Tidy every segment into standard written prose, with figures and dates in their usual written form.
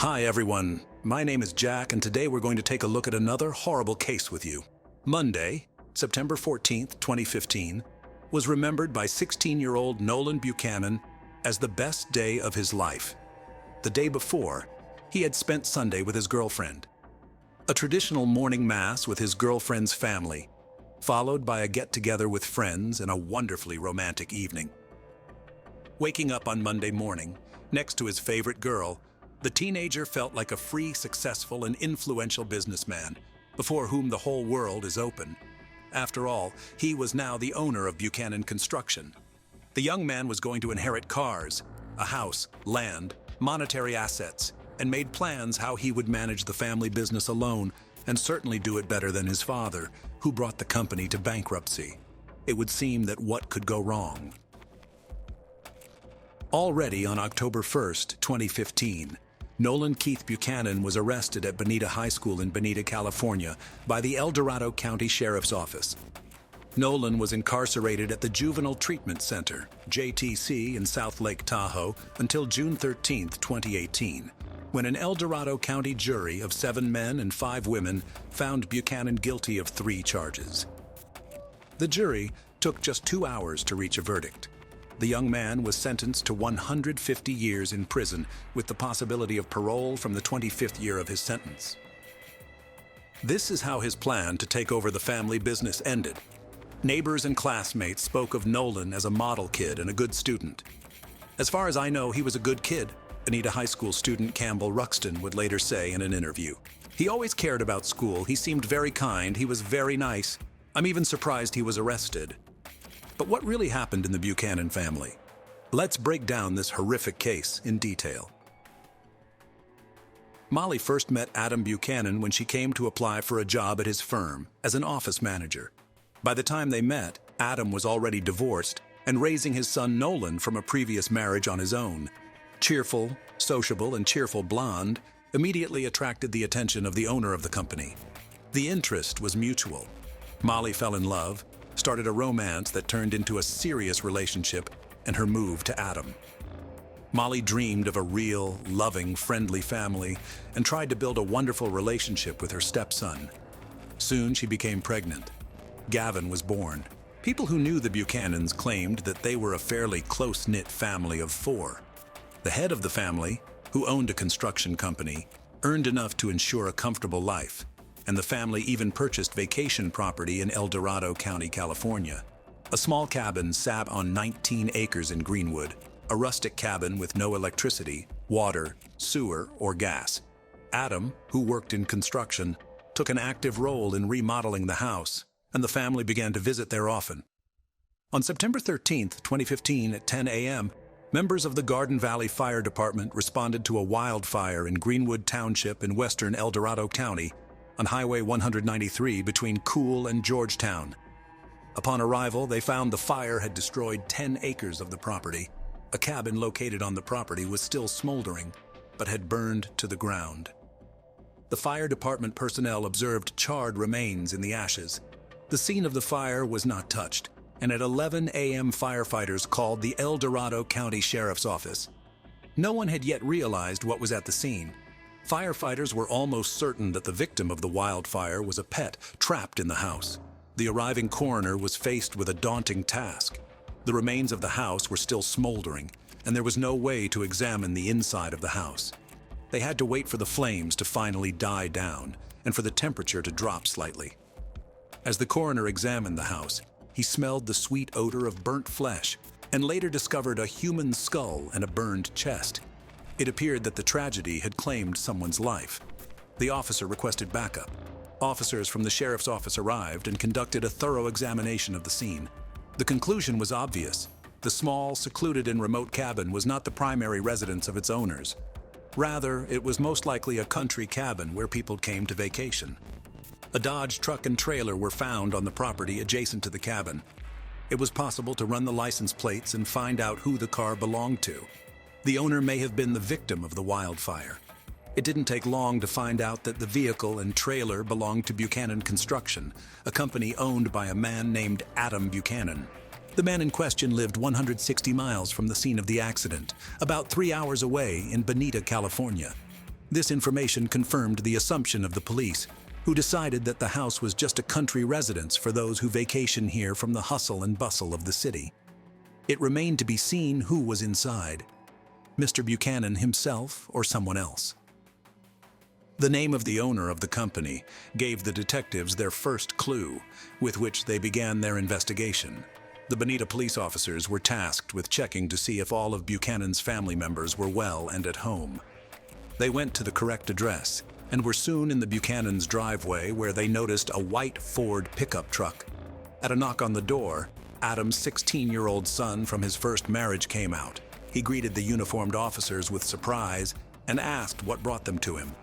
Hi everyone, my name is Jack and today we're going to take a look at another horrible case with you. Monday, September 14th, 2015, was remembered by 16-year-old Nolan Buchanan as the best day of his life. The day before, he had spent Sunday with his girlfriend. A traditional morning mass with his girlfriend's family, followed by a get-together with friends and a wonderfully romantic evening. Waking up on Monday morning, next to his favorite girl, the teenager felt like a free, successful, and influential businessman, before whom the whole world is open. After all, he was now the owner of Buchanan Construction. The young man was going to inherit cars, a house, land, monetary assets, and made plans how he would manage the family business alone, and certainly do it better than his father, who brought the company to bankruptcy. It would seem that what could go wrong? Already on October 1st, 2015, Nolan Keith Buchanan was arrested at Bonita High School in Bonita, California, by the El Dorado County Sheriff's Office. Nolan was incarcerated at the Juvenile Treatment Center, JTC, in South Lake Tahoe until June 13, 2018, when an El Dorado County jury of 7 men and 5 women found Buchanan guilty of 3 charges. The jury took just 2 hours to reach a verdict. The young man was sentenced to 150 years in prison with the possibility of parole from the 25th year of his sentence. This is how his plan to take over the family business ended. Neighbors and classmates spoke of Nolan as a model kid and a good student. "As far as I know, he was a good kid," Bonita High School student Campbell Ruxton would later say in an interview. "He always cared about school, he seemed very kind, he was very nice. I'm even surprised he was arrested." But what really happened in the Buchanan family? Let's break down this horrific case in detail. Molly first met Adam Buchanan when she came to apply for a job at his firm as an office manager. By the time they met, Adam was already divorced and raising his son Nolan from a previous marriage on his own. Cheerful, sociable, and cheerful blonde immediately attracted the attention of the owner of the company. The interest was mutual. Molly fell in love, started a romance that turned into a serious relationship, and her move to Adam. Molly dreamed of a real, loving, friendly family and tried to build a wonderful relationship with her stepson. Soon she became pregnant. Gavin was born. People who knew the Buchanans claimed that they were a fairly close-knit family of 4. The head of the family, who owned a construction company, earned enough to ensure a comfortable life, and the family even purchased vacation property in El Dorado County, California. A small cabin sat on 19 acres in Greenwood, a rustic cabin with no electricity, water, sewer, or gas. Adam, who worked in construction, took an active role in remodeling the house, and the family began to visit there often. On September 13th, 2015 at 10 a.m., members of the Garden Valley Fire Department responded to a wildfire in Greenwood Township in western El Dorado County, on Highway 193 between Cool and Georgetown. Upon arrival, they found the fire had destroyed 10 acres of the property. A cabin located on the property was still smoldering, but had burned to the ground. The fire department personnel observed charred remains in the ashes. The scene of the fire was not touched, and at 11 a.m. firefighters called the El Dorado County Sheriff's Office. No one had yet realized what was at the scene. Firefighters were almost certain that the victim of the wildfire was a pet trapped in the house. The arriving coroner was faced with a daunting task. The remains of the house were still smoldering, and there was no way to examine the inside of the house. They had to wait for the flames to finally die down, and for the temperature to drop slightly. As the coroner examined the house, he smelled the sweet odor of burnt flesh, and later discovered a human skull and a burned chest. It appeared that the tragedy had claimed someone's life. The officer requested backup. Officers from the sheriff's office arrived and conducted a thorough examination of the scene. The conclusion was obvious. The small, secluded and remote cabin was not the primary residence of its owners. Rather, it was most likely a country cabin where people came to vacation. A Dodge truck and trailer were found on the property adjacent to the cabin. It was possible to run the license plates and find out who the car belonged to. The owner may have been the victim of the wildfire. It didn't take long to find out that the vehicle and trailer belonged to Buchanan Construction, a company owned by a man named Adam Buchanan. The man in question lived 160 miles from the scene of the accident, about 3 hours away in Bonita, California. This information confirmed the assumption of the police, who decided that the house was just a country residence for those who vacation here from the hustle and bustle of the city. It remained to be seen who was inside, Mr. Buchanan himself or someone else. The name of the owner of the company gave the detectives their first clue, with which they began their investigation. The Bonita police officers were tasked with checking to see if all of Buchanan's family members were well and at home. They went to the correct address and were soon in the Buchanan's driveway, where they noticed a white Ford pickup truck. At a knock on the door, Adam's 16-year-old son from his first marriage came out. He greeted the uniformed officers with surprise and asked what brought them to him.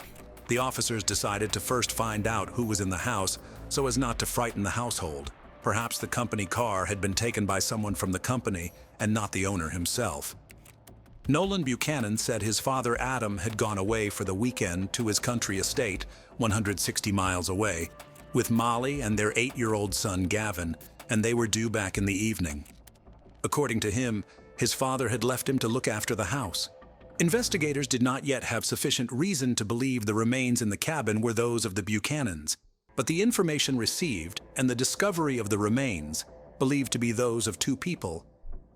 The officers decided to first find out who was in the house so as not to frighten the household. Perhaps the company car had been taken by someone from the company and not the owner himself. Nolan Buchanan said his father Adam had gone away for the weekend to his country estate, 160 miles away, with Molly and their 8-year-old son Gavin, and they were due back in the evening. According to him, his father had left him to look after the house. Investigators did not yet have sufficient reason to believe the remains in the cabin were those of the Buchanans, but the information received and the discovery of the remains, believed to be those of 2 people,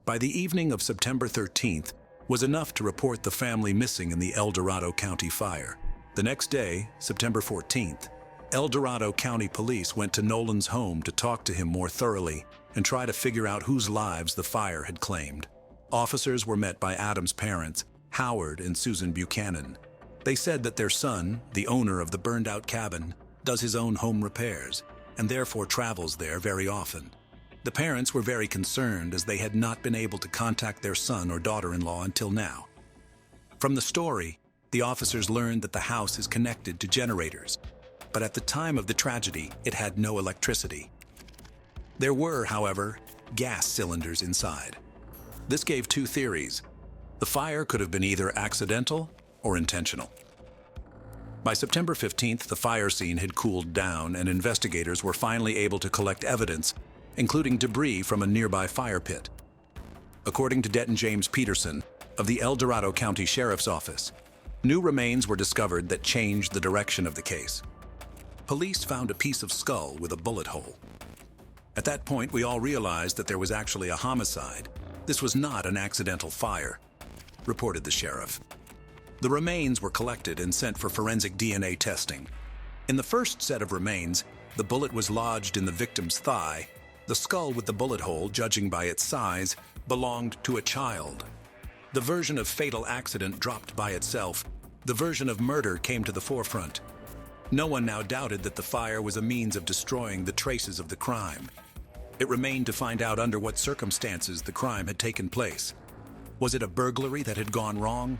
by the evening of September 13th, was enough to report the family missing in the El Dorado County fire. The next day, September 14th, El Dorado County Police went to Nolan's home to talk to him more thoroughly and try to figure out whose lives the fire had claimed. Officers were met by Adam's parents, Howard and Susan Buchanan. They said that their son, the owner of the burned-out cabin, does his own home repairs and therefore travels there very often. The parents were very concerned as they had not been able to contact their son or daughter-in-law until now. From the story, the officers learned that the house is connected to generators, but at the time of the tragedy, it had no electricity. There were, however, gas cylinders inside. This gave 2 theories. The fire could have been either accidental or intentional. By September 15th, the fire scene had cooled down and investigators were finally able to collect evidence, including debris from a nearby fire pit. According to Detective James Peterson of the El Dorado County Sheriff's Office, new remains were discovered that changed the direction of the case. Police found a piece of skull with a bullet hole. At that point, we all realized that there was actually a homicide. This was not an accidental fire, reported the sheriff. The remains were collected and sent for forensic DNA testing. In the first set of remains, the bullet was lodged in the victim's thigh. The skull with the bullet hole, judging by its size, belonged to a child. The version of fatal accident dropped by itself. The version of murder came to the forefront. No one now doubted that the fire was a means of destroying the traces of the crime. It remained to find out under what circumstances the crime had taken place. Was it a burglary that had gone wrong?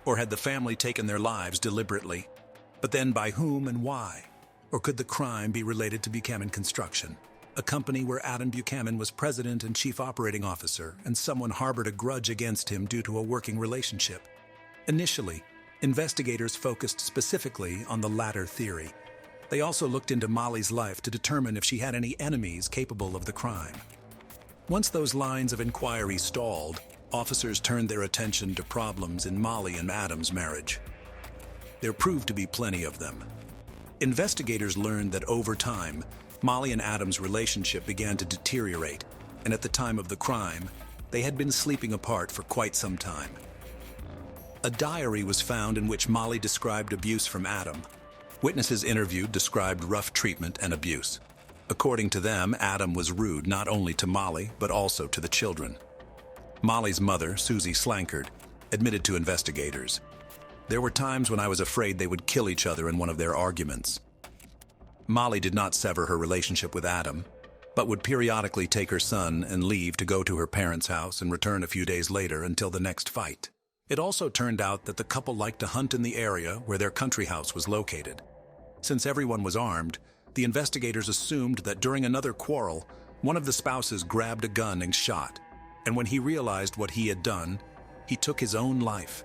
Or had the family taken their lives deliberately? But then by whom and why? Or could the crime be related to Buchanan Construction, a company where Adam Buchanan was president and chief operating officer, and someone harbored a grudge against him due to a working relationship? Initially, investigators focused specifically on the latter theory. They also looked into Molly's life to determine if she had any enemies capable of the crime. Once those lines of inquiry stalled, officers turned their attention to problems in Molly and Adam's marriage. There proved to be plenty of them. Investigators learned that over time, Molly and Adam's relationship began to deteriorate, and at the time of the crime, they had been sleeping apart for quite some time. A diary was found in which Molly described abuse from Adam. Witnesses interviewed described rough treatment and abuse. According to them, Adam was rude not only to Molly, but also to the children. Molly's mother, Susie Slankard, admitted to investigators, "There were times when I was afraid they would kill each other in one of their arguments." Molly did not sever her relationship with Adam, but would periodically take her son and leave to go to her parents' house and return a few days later until the next fight. It also turned out that the couple liked to hunt in the area where their country house was located. Since everyone was armed, the investigators assumed that during another quarrel, one of the spouses grabbed a gun and shot, and when he realized what he had done, he took his own life.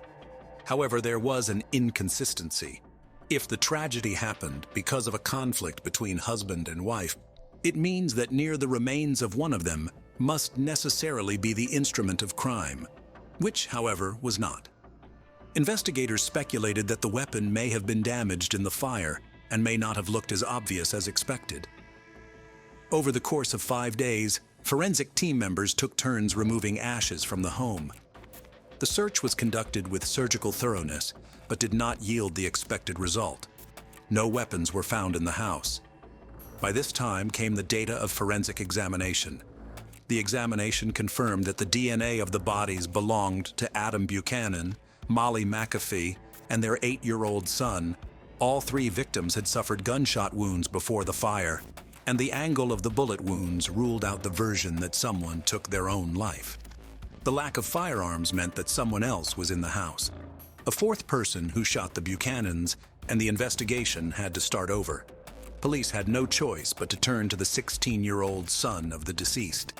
However, there was an inconsistency. If the tragedy happened because of a conflict between husband and wife, it means that near the remains of one of them must necessarily be the instrument of crime, which, however, was not. Investigators speculated that the weapon may have been damaged in the fire and may not have looked as obvious as expected. Over the course of 5 days, forensic team members took turns removing ashes from the home. The search was conducted with surgical thoroughness, but did not yield the expected result. No weapons were found in the house. By this time came the data of forensic examination. The examination confirmed that the DNA of the bodies belonged to Adam Buchanan, Molly McAfee, and their 8-year-old son. All 3 victims had suffered gunshot wounds before the fire, and the angle of the bullet wounds ruled out the version that someone took their own life. The lack of firearms meant that someone else was in the house. A 4th person who shot the Buchanans, and the investigation had to start over. Police had no choice but to turn to the 16-year-old son of the deceased.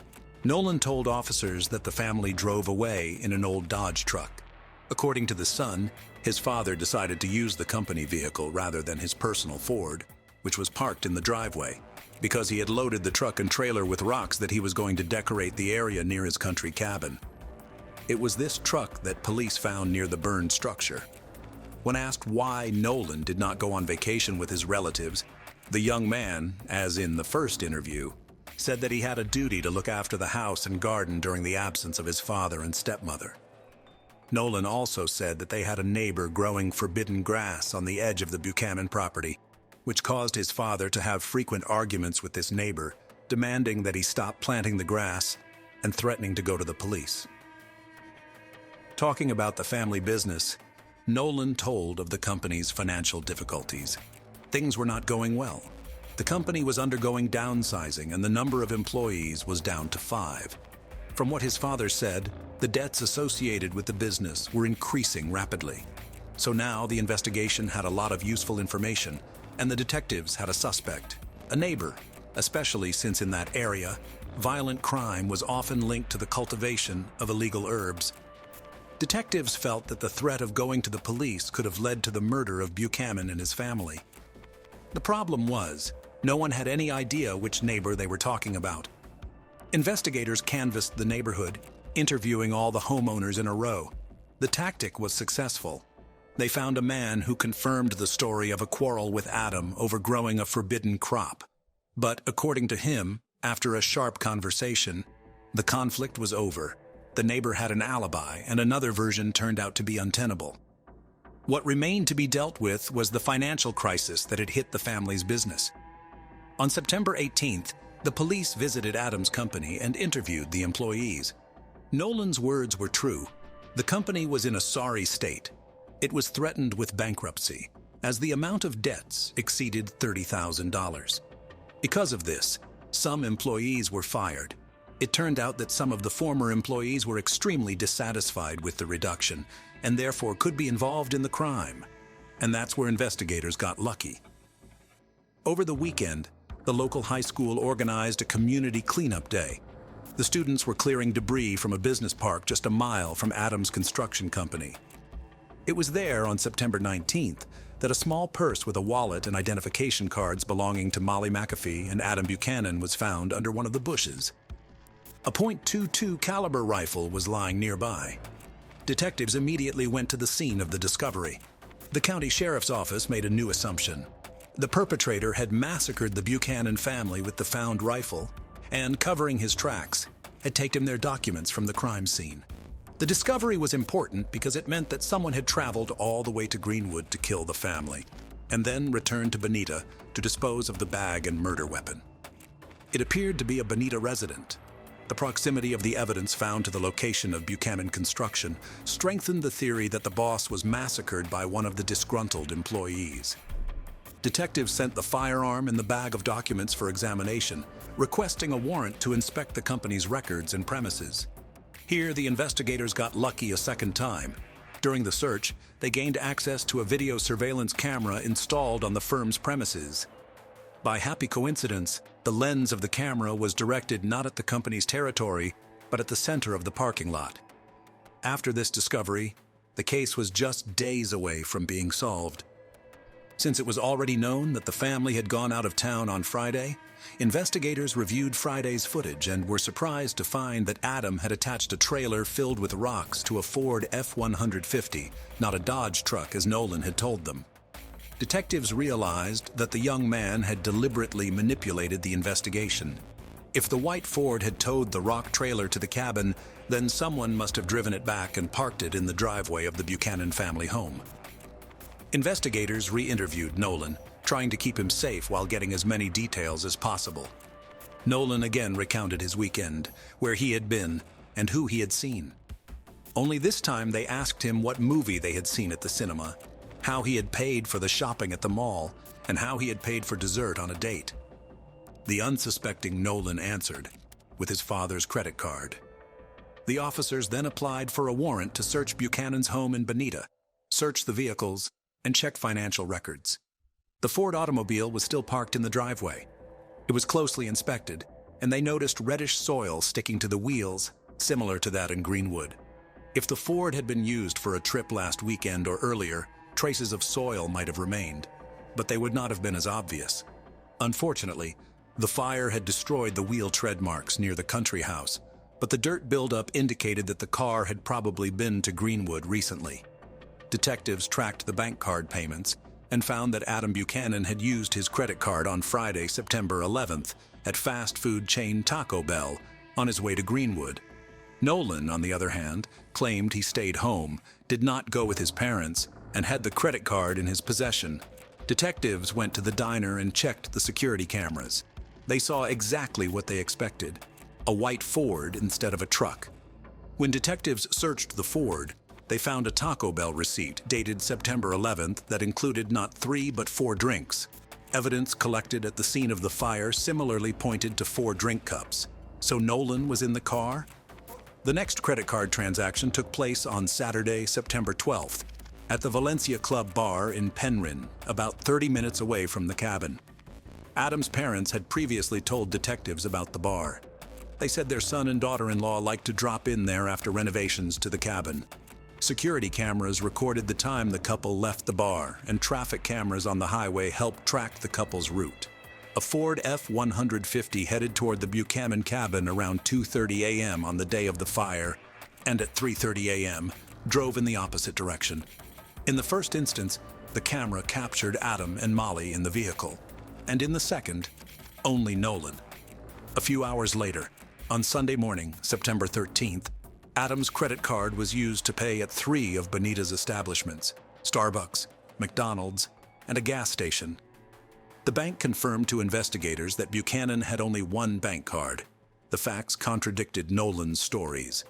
Nolan told officers that the family drove away in an old Dodge truck. According to the son, his father decided to use the company vehicle rather than his personal Ford, which was parked in the driveway, because he had loaded the truck and trailer with rocks that he was going to decorate the area near his country cabin. It was this truck that police found near the burned structure. When asked why Nolan did not go on vacation with his relatives, the young man, as in the first interview, said that he had a duty to look after the house and garden during the absence of his father and stepmother. Nolan also said that they had a neighbor growing forbidden grass on the edge of the Buchanan property, which caused his father to have frequent arguments with this neighbor, demanding that he stop planting the grass and threatening to go to the police. Talking about the family business, Nolan told of the company's financial difficulties. Things were not going well. The company was undergoing downsizing and the number of employees was down to 5. From what his father said, the debts associated with the business were increasing rapidly. So now the investigation had a lot of useful information, and the detectives had a suspect, a neighbor, especially since in that area, violent crime was often linked to the cultivation of illegal herbs. Detectives felt that the threat of going to the police could have led to the murder of Buchanan and his family. The problem was, no one had any idea which neighbor they were talking about. Investigators canvassed the neighborhood, interviewing all the homeowners in a row. The tactic was successful. They found a man who confirmed the story of a quarrel with Adam over growing a forbidden crop. But according to him, after a sharp conversation, the conflict was over. The neighbor had an alibi, and another version turned out to be untenable. What remained to be dealt with was the financial crisis that had hit the family's business. On September 18th, the police visited Adam's company and interviewed the employees. Nolan's words were true. The company was in a sorry state. It was threatened with bankruptcy, as the amount of debts exceeded $30,000. Because of this, some employees were fired. It turned out that some of the former employees were extremely dissatisfied with the reduction and therefore could be involved in the crime. And that's where investigators got lucky. Over the weekend, the local high school organized a community cleanup day. The students were clearing debris from a business park just a mile from Adam's construction company. It was there on September 19th that a small purse with a wallet and identification cards belonging to Molly McAfee and Adam Buchanan was found under one of the bushes. A .22 caliber rifle was lying nearby. Detectives immediately went to the scene of the discovery. The county sheriff's office made a new assumption. The perpetrator had massacred the Buchanan family with the found rifle and, covering his tracks, had taken their documents from the crime scene. The discovery was important because it meant that someone had traveled all the way to Greenwood to kill the family, and then returned to Bonita to dispose of the bag and murder weapon. It appeared to be a Bonita resident. The proximity of the evidence found to the location of Buchanan construction strengthened the theory that the boss was massacred by one of the disgruntled employees. Detectives sent the firearm and the bag of documents for examination, requesting a warrant to inspect the company's records and premises. Here, the investigators got lucky a second time. During the search, they gained access to a video surveillance camera installed on the firm's premises. By happy coincidence, the lens of the camera was directed not at the company's territory, but at the center of the parking lot. After this discovery, the case was just days away from being solved. Since it was already known that the family had gone out of town on Friday, investigators reviewed Friday's footage and were surprised to find that Adam had attached a trailer filled with rocks to a Ford F-150, not a Dodge truck as Nolan had told them. Detectives realized that the young man had deliberately manipulated the investigation. If the white Ford had towed the rock trailer to the cabin, then someone must have driven it back and parked it in the driveway of the Buchanan family home. Investigators re-interviewed Nolan, trying to keep him safe while getting as many details as possible. Nolan again recounted his weekend, where he had been, and who he had seen. Only this time they asked him what movie they had seen at the cinema, how he had paid for the shopping at the mall, and how he had paid for dessert on a date. The unsuspecting Nolan answered, with his father's credit card. The officers then applied for a warrant to search Buchanan's home in Bonita, search the vehicles, and check financial records. The Ford automobile was still parked in the driveway. It was closely inspected, and they noticed reddish soil sticking to the wheels, similar to that in Greenwood. If the Ford had been used for a trip last weekend or earlier, traces of soil might have remained, but they would not have been as obvious. Unfortunately, the fire had destroyed the wheel tread marks near the country house, but the dirt buildup indicated that the car had probably been to Greenwood recently. Detectives tracked the bank card payments and found that Adam Buchanan had used his credit card on Friday, September 11th, at fast food chain Taco Bell on his way to Greenwood. Nolan, on the other hand, claimed he stayed home, did not go with his parents, and had the credit card in his possession. Detectives went to the diner and checked the security cameras. They saw exactly what they expected: a white Ford instead of a truck. When detectives searched the Ford, they found a Taco Bell receipt dated September 11th that included not 3 but 4 drinks. Evidence collected at the scene of the fire similarly pointed to 4 drink cups. So Nolan was in the car? The next credit card transaction took place on Saturday, September 12th, at the Valencia Club bar in Penryn, about 30 minutes away from the cabin. Adam's parents had previously told detectives about the bar. They said their son and daughter-in-law liked to drop in there after renovations to the cabin. Security cameras recorded the time the couple left the bar, and traffic cameras on the highway helped track the couple's route. A Ford F-150 headed toward the Buchanan cabin around 2:30 a.m. on the day of the fire, and at 3:30 a.m. drove in the opposite direction. In the first instance, the camera captured Adam and Molly in the vehicle, and in the second, only Nolan. A few hours later, on Sunday morning, September 13th, Adam's credit card was used to pay at 3 of Bonita's establishments: Starbucks, McDonald's, and a gas station. The bank confirmed to investigators that Buchanan had only one bank card. The facts contradicted Nolan's stories.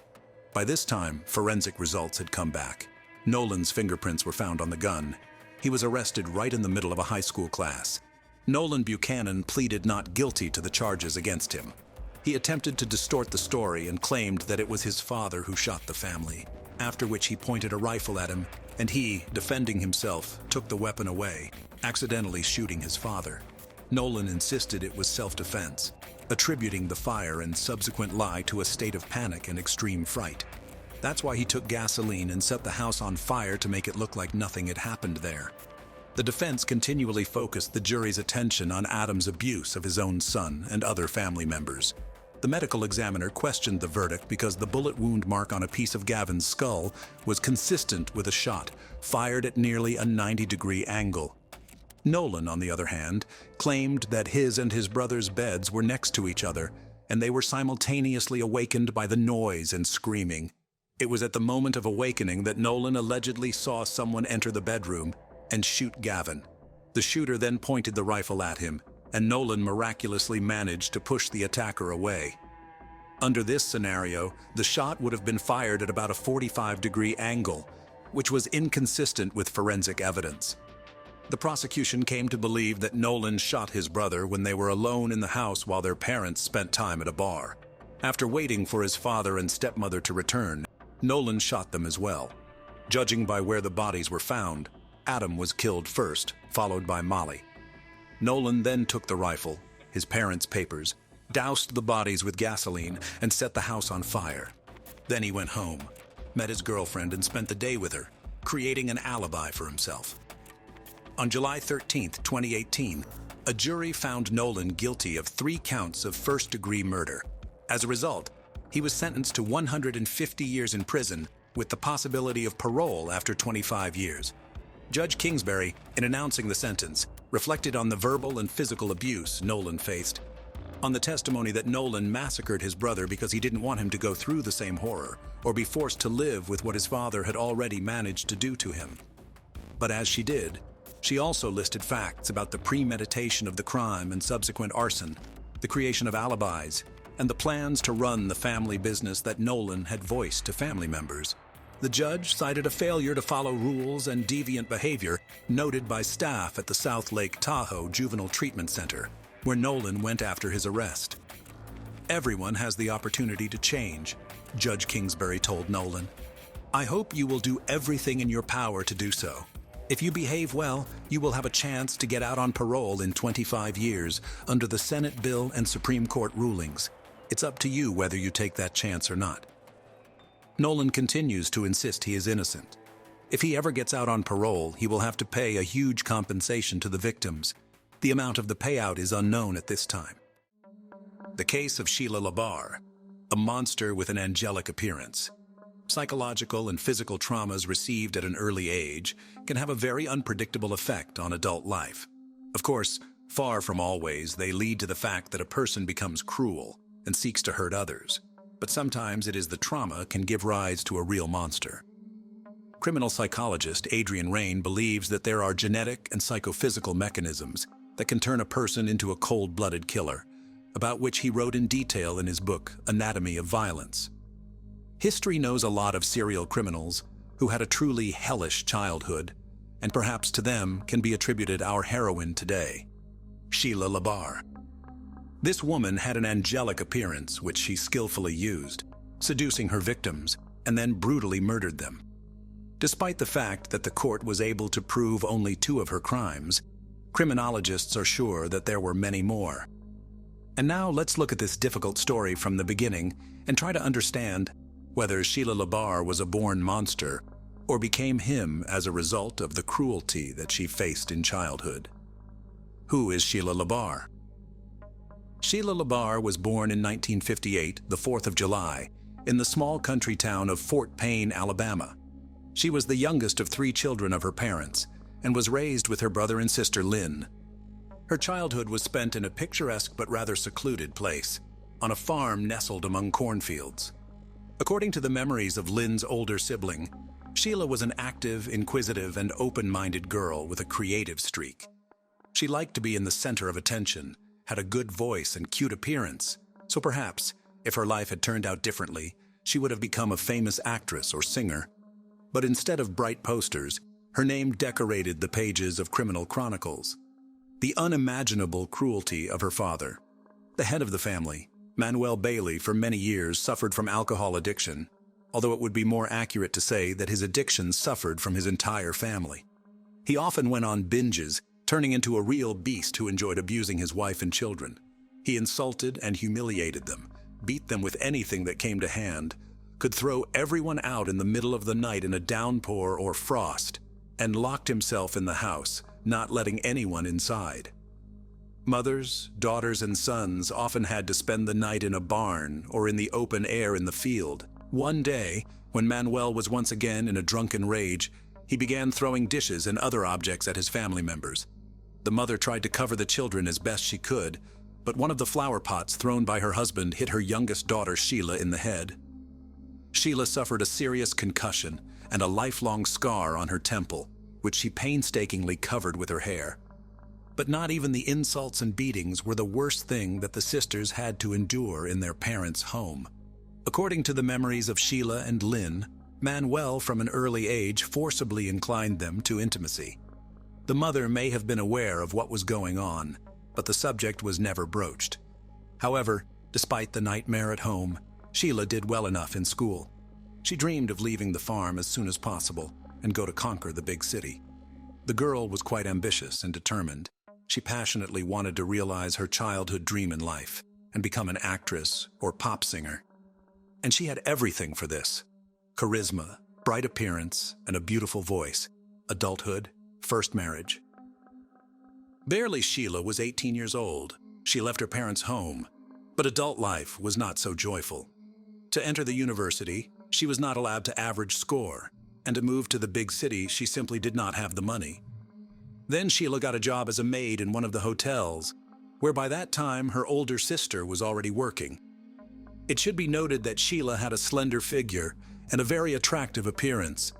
By this time, forensic results had come back. Nolan's fingerprints were found on the gun. He was arrested right in the middle of a high school class. Nolan Buchanan pleaded not guilty to the charges against him. He attempted to distort the story and claimed that it was his father who shot the family, after which he pointed a rifle at him, and he, defending himself, took the weapon away, accidentally shooting his father. Nolan insisted it was self-defense, attributing the fire and subsequent lie to a state of panic and extreme fright. That's why he took gasoline and set the house on fire to make it look like nothing had happened there. The defense continually focused the jury's attention on Adam's abuse of his own son and other family members. The medical examiner questioned the verdict because the bullet wound mark on a piece of Gavin's skull was consistent with a shot fired at nearly a 90-degree angle. Nolan, on the other hand, claimed that his and his brother's beds were next to each other, and they were simultaneously awakened by the noise and screaming. It was at the moment of awakening that Nolan allegedly saw someone enter the bedroom and shoot Gavin. The shooter then pointed the rifle at him, and Nolan miraculously managed to push the attacker away. Under this scenario, the shot would have been fired at about a 45-degree angle, which was inconsistent with forensic evidence. The prosecution came to believe that Nolan shot his brother when they were alone in the house while their parents spent time at a bar. After waiting for his father and stepmother to return, Nolan shot them as well. Judging by where the bodies were found, Adam was killed first, followed by Molly. Nolan then took the rifle, his parents' papers, doused the bodies with gasoline, and set the house on fire. Then he went home, met his girlfriend, and spent the day with her, creating an alibi for himself. On July 13, 2018, a jury found Nolan guilty of 3 counts of first-degree murder. As a result, he was sentenced to 150 years in prison with the possibility of parole after 25 years. Judge Kingsbury, in announcing the sentence, reflected on the verbal and physical abuse Nolan faced, on the testimony that Nolan massacred his brother because he didn't want him to go through the same horror or be forced to live with what his father had already managed to do to him. But as she did, she also listed facts about the premeditation of the crime and subsequent arson, the creation of alibis, and the plans to run the family business that Nolan had voiced to family members. The judge cited a failure to follow rules and deviant behavior noted by staff at the South Lake Tahoe Juvenile Treatment Center, where Nolan went after his arrest. "Everyone has the opportunity to change," Judge Kingsbury told Nolan. "I hope you will do everything in your power to do so. If you behave well, you will have a chance to get out on parole in 25 years under the Senate bill and Supreme Court rulings. It's up to you whether you take that chance or not." Nolan continues to insist he is innocent. If he ever gets out on parole, he will have to pay a huge compensation to the victims. The amount of the payout is unknown at this time. The case of Sheila LaBarre, a monster with an angelic appearance. Psychological and physical traumas received at an early age can have a very unpredictable effect on adult life. Of course, far from always, they lead to the fact that a person becomes cruel and seeks to hurt others. But sometimes it is the trauma can give rise to a real monster. Criminal psychologist Adrian Raine believes that there are genetic and psychophysical mechanisms that can turn a person into a cold-blooded killer, about which he wrote in detail in his book, Anatomy of Violence. History knows a lot of serial criminals who had a truly hellish childhood, and perhaps to them can be attributed our heroine today, Sheila LaBarre. This woman had an angelic appearance which she skillfully used, seducing her victims and then brutally murdered them. Despite the fact that the court was able to prove only 2 of her crimes, criminologists are sure that there were many more. And now let's look at this difficult story from the beginning and try to understand whether Sheila LaBarre was a born monster or became him as a result of the cruelty that she faced in childhood. Who is Sheila LaBarre? Sheila LaBarre was born in 1958, the 4th of July, in the small country town of Fort Payne, Alabama. She was the youngest of 3 children of her parents and was raised with her brother and sister Lynn. Her childhood was spent in a picturesque but rather secluded place, on a farm nestled among cornfields. According to the memories of Lynn's older sibling, Sheila was an active, inquisitive, and open-minded girl with a creative streak. She liked to be in the center of attention, had a good voice and cute appearance, so perhaps, if her life had turned out differently, she would have become a famous actress or singer. But instead of bright posters, her name decorated the pages of criminal chronicles. The unimaginable cruelty of her father. The head of the family, Manuel Bailey, for many years suffered from alcohol addiction, although it would be more accurate to say that his addiction suffered from his entire family. He often went on binges, turning into a real beast who enjoyed abusing his wife and children. He insulted and humiliated them, beat them with anything that came to hand, could throw everyone out in the middle of the night in a downpour or frost, and locked himself in the house, not letting anyone inside. Mothers, daughters, and sons often had to spend the night in a barn or in the open air in the field. One day, when Manuel was once again in a drunken rage, he began throwing dishes and other objects at his family members. The mother tried to cover the children as best she could, but one of the flower pots thrown by her husband hit her youngest daughter Sheila in the head. Sheila suffered a serious concussion and a lifelong scar on her temple, which she painstakingly covered with her hair. But not even the insults and beatings were the worst thing that the sisters had to endure in their parents' home. According to the memories of Sheila and Lynn, Manuel from an early age forcibly inclined them to intimacy. The mother may have been aware of what was going on, but the subject was never broached. However, despite the nightmare at home, Sheila did well enough in school. She dreamed of leaving the farm as soon as possible and go to conquer the big city. The girl was quite ambitious and determined. She passionately wanted to realize her childhood dream in life and become an actress or pop singer. And she had everything for this: charisma, bright appearance, and a beautiful voice. Adulthood, first marriage, Barely Sheila was 18 years old. She left her parents' home, but adult life was not so joyful. To enter the university, she was not allowed to average score, and to move to the big city, she simply did not have the money. Then Sheila got a job as a maid in one of the hotels, where by that time her older sister was already working. It should be noted that Sheila had a slender figure and a very attractive appearance.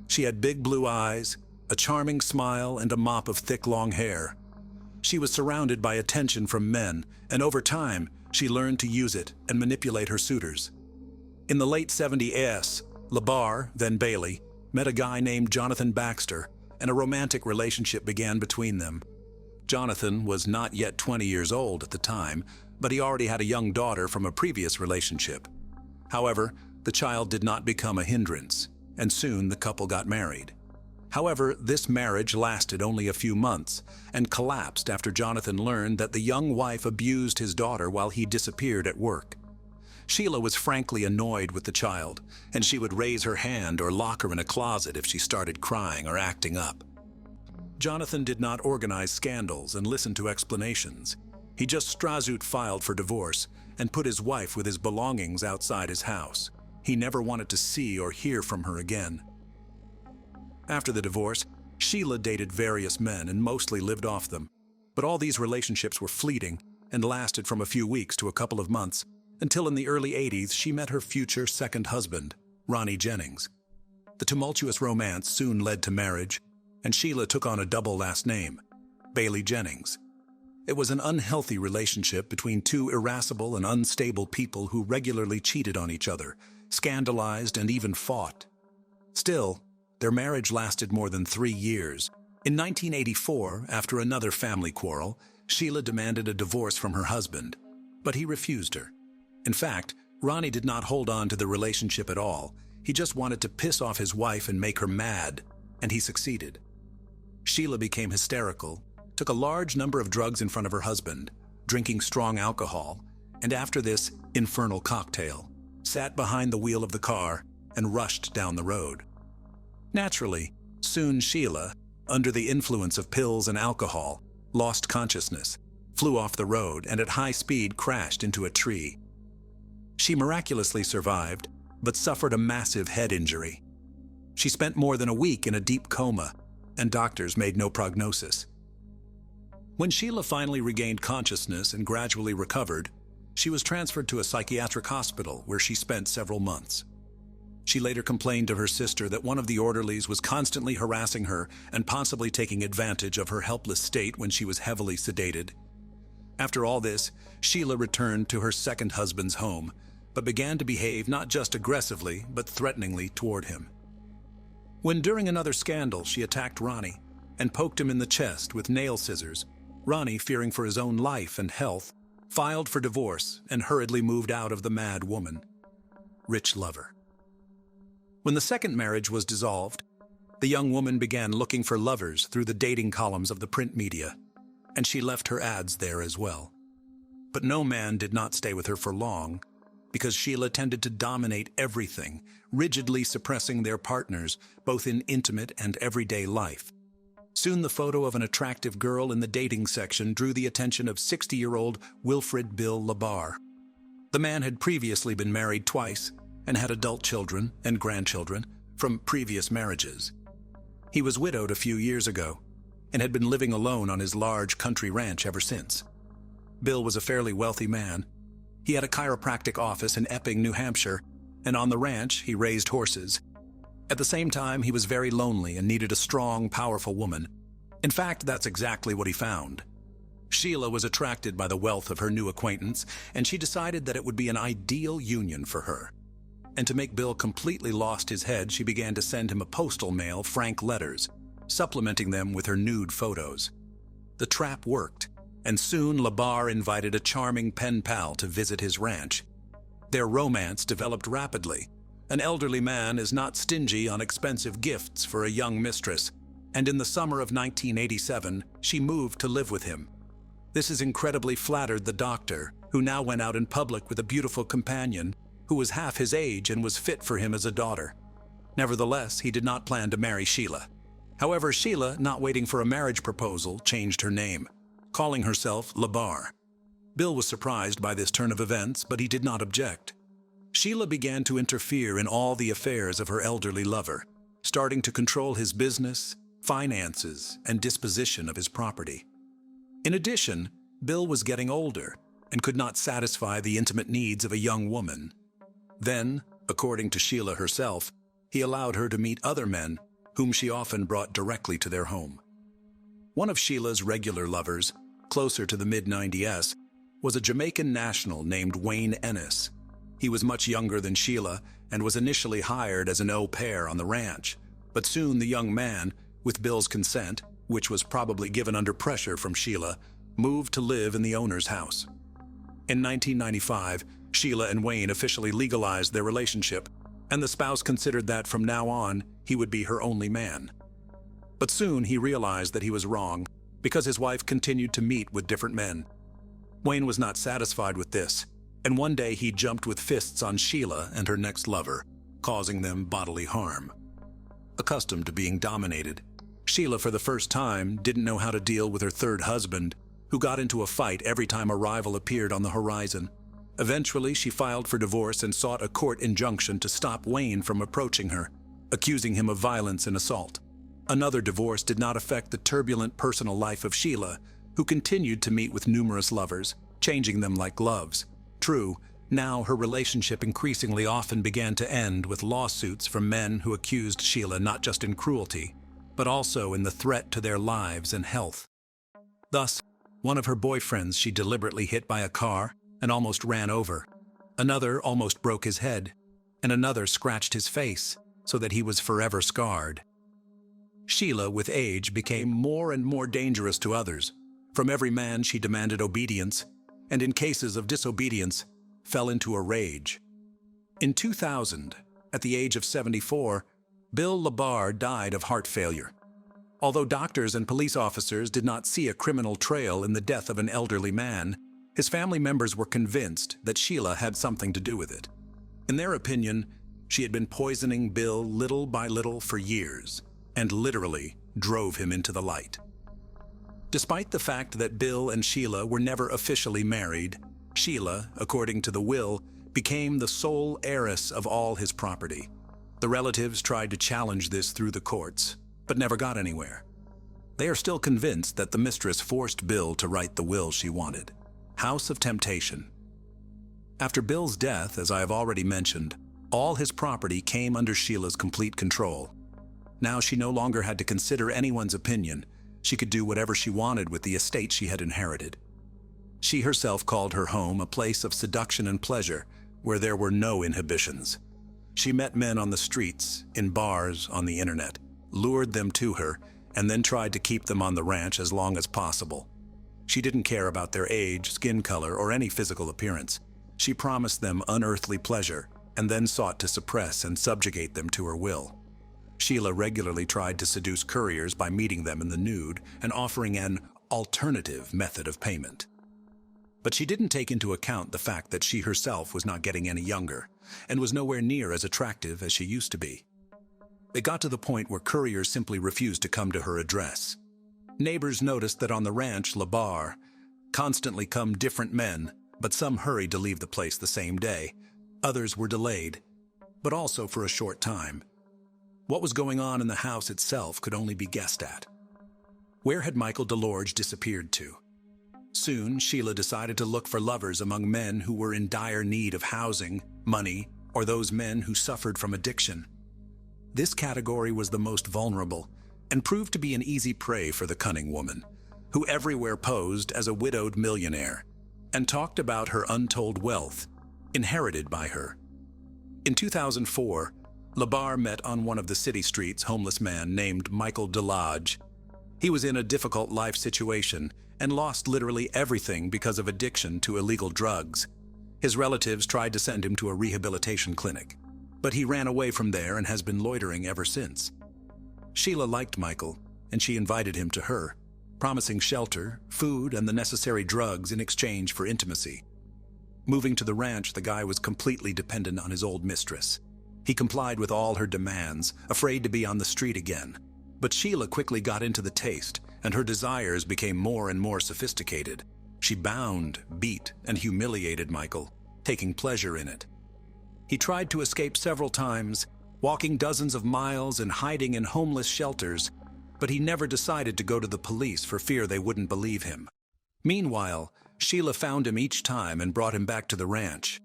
She had big blue eyes, a charming smile, and a mop of thick long hair. She was surrounded by attention from men, and over time, she learned to use it and manipulate her suitors. In the late 70s, LaBarre, then Bailey, met a guy named Jonathan Baxter, and a romantic relationship began between them. Jonathan was not yet 20 years old at the time, but he already had a young daughter from a previous relationship. However, the child did not become a hindrance, and soon the couple got married. However, this marriage lasted only a few months and collapsed after Jonathan learned that the young wife abused his daughter while he disappeared at work. Sheila was frankly annoyed with the child, and she would raise her hand or lock her in a closet if she started crying or acting up. Jonathan did not organize scandals and listen to explanations. He just Strasut filed for divorce and put his wife with his belongings outside his house. He never wanted to see or hear from her again. After the divorce, Sheila dated various men and mostly lived off them. But all these relationships were fleeting and lasted from a few weeks to a couple of months, until in the early 80s she met her future second husband, Ronnie Jennings. The tumultuous romance soon led to marriage, and Sheila took on a double last name, Bailey Jennings. It was an unhealthy relationship between two irascible and unstable people who regularly cheated on each other, scandalized, and even fought. Still, their marriage lasted more than 3 years. In 1984, after another family quarrel, Sheila demanded a divorce from her husband, but he refused her. In fact, Ronnie did not hold on to the relationship at all. He just wanted to piss off his wife and make her mad, and he succeeded. Sheila became hysterical, took a large number of drugs in front of her husband, drinking strong alcohol, and after this infernal cocktail, sat behind the wheel of the car and rushed down the road. Naturally, soon Sheila, under the influence of pills and alcohol, lost consciousness, flew off the road, and at high speed crashed into a tree. She miraculously survived, but suffered a massive head injury. She spent more than a week in a deep coma, and doctors made no prognosis. When Sheila finally regained consciousness and gradually recovered, she was transferred to a psychiatric hospital where she spent several months. She later complained to her sister that one of the orderlies was constantly harassing her and possibly taking advantage of her helpless state when she was heavily sedated. After all this, Sheila returned to her second husband's home, but began to behave not just aggressively, but threateningly toward him. When during another scandal she attacked Ronnie and poked him in the chest with nail scissors, Ronnie, fearing for his own life and health, filed for divorce and hurriedly moved out of the mad woman. Rich lover. When the second marriage was dissolved, the young woman began looking for lovers through the dating columns of the print media, and she left her ads there as well. But no man did not stay with her for long, because Sheila tended to dominate everything, rigidly suppressing their partners, both in intimate and everyday life. Soon the photo of an attractive girl in the dating section drew the attention of 60-year-old Wilfred Bill LaBarre. The man had previously been married twice and had adult children and grandchildren from previous marriages. He was widowed a few years ago and had been living alone on his large country ranch ever since. Bill was a fairly wealthy man. He had a chiropractic office in Epping, New Hampshire, and on the ranch he raised horses. At the same time, he was very lonely and needed a strong, powerful woman. In fact, that's exactly what he found. Sheila was attracted by the wealth of her new acquaintance, and she decided that it would be an ideal union for her. And to make Bill completely lost his head, she began to send him a postal mail frank letters, supplementing them with her nude photos. The trap worked, and soon LaBarre invited a charming pen pal to visit his ranch. Their romance developed rapidly. An elderly man is not stingy on expensive gifts for a young mistress, and in the summer of 1987, she moved to live with him. This has incredibly flattered the doctor, who now went out in public with a beautiful companion who was half his age and was fit for him as a daughter. Nevertheless, he did not plan to marry Sheila. However, Sheila, not waiting for a marriage proposal, changed her name. calling herself Labar. Bill was surprised by this turn of events, but he did not object. Sheila began to interfere in all the affairs of her elderly lover, starting to control his business, finances, and disposition of his property. In addition, Bill was getting older and could not satisfy the intimate needs of a young woman. Then, according to Sheila herself, he allowed her to meet other men, whom she often brought directly to their home. One of Sheila's regular lovers, closer to the mid-90s, was a Jamaican national named Wayne Ennis. He was much younger than Sheila and was initially hired as an au pair on the ranch, but soon the young man, with Bill's consent, which was probably given under pressure from Sheila, moved to live in the owner's house. In 1995, Sheila and Wayne officially legalized their relationship, and the spouse considered that from now on, he would be her only man. But soon he realized that he was wrong, because his wife continued to meet with different men. Wayne was not satisfied with this, and one day he jumped with fists on Sheila and her next lover, causing them bodily harm. Accustomed to being dominated, Sheila for the first time didn't know how to deal with her third husband, who got into a fight every time a rival appeared on the horizon. Eventually, she filed for divorce and sought a court injunction to stop Wayne from approaching her, accusing him of violence and assault. Another divorce did not affect the turbulent personal life of Sheila, who continued to meet with numerous lovers, changing them like gloves. True, now her relationship increasingly often began to end with lawsuits from men who accused Sheila not just in cruelty, but also in the threat to their lives and health. Thus, one of her boyfriends she deliberately hit by a car and almost ran over. Another almost broke his head, and another scratched his face so that he was forever scarred. Sheila, with age, became more and more dangerous to others. From every man she demanded obedience, and in cases of disobedience, fell into a rage. In 2000, at the age of 74, Bill Labar died of heart failure. Although doctors and police officers did not see a criminal trail in the death of an elderly man, his family members were convinced that Sheila had something to do with it. In their opinion, she had been poisoning Bill little by little for years, and literally drove him into the light. Despite the fact that Bill and Sheila were never officially married, Sheila, according to the will, became the sole heiress of all his property. The relatives tried to challenge this through the courts, but never got anywhere. They are still convinced that the mistress forced Bill to write the will she wanted. House of Temptation. After Bill's death, as I have already mentioned, all his property came under Sheila's complete control. Now she no longer had to consider anyone's opinion. She could do whatever she wanted with the estate she had inherited. She herself called her home a place of seduction and pleasure, where there were no inhibitions. She met men on the streets, in bars, on the internet, lured them to her, and then tried to keep them on the ranch as long as possible. She didn't care about their age, skin color, or any physical appearance. She promised them unearthly pleasure, and then sought to suppress and subjugate them to her will. Sheila regularly tried to seduce couriers by meeting them in the nude and offering an alternative method of payment. But she didn't take into account the fact that she herself was not getting any younger, and was nowhere near as attractive as she used to be. It got to the point where couriers simply refused to come to her address. Neighbors noticed that on the ranch, Labar, constantly come different men, but some hurried to leave the place the same day. Others were delayed, but also for a short time. What was going on in the house itself could only be guessed at. Where had Michael DeLorge disappeared to? Soon, Sheila decided to look for lovers among men who were in dire need of housing, money, or those men who suffered from addiction. This category was the most vulnerable, and proved to be an easy prey for the cunning woman, who everywhere posed as a widowed millionaire, and talked about her untold wealth, inherited by her. In 2004, Labar met on one of the city streets homeless man named Michael DeLodge. He was in a difficult life situation and lost literally everything because of addiction to illegal drugs. His relatives tried to send him to a rehabilitation clinic, but he ran away from there and has been loitering ever since. Sheila liked Michael, and she invited him to her, promising shelter, food, and the necessary drugs in exchange for intimacy. Moving to the ranch, the guy was completely dependent on his old mistress. He complied with all her demands, afraid to be on the street again. But Sheila quickly got into the taste, and her desires became more and more sophisticated. She bound, beat, and humiliated Michael, taking pleasure in it. He tried to escape several times, walking dozens of miles and hiding in homeless shelters, but he never decided to go to the police for fear they wouldn't believe him. Meanwhile, Sheila found him each time and brought him back to the ranch.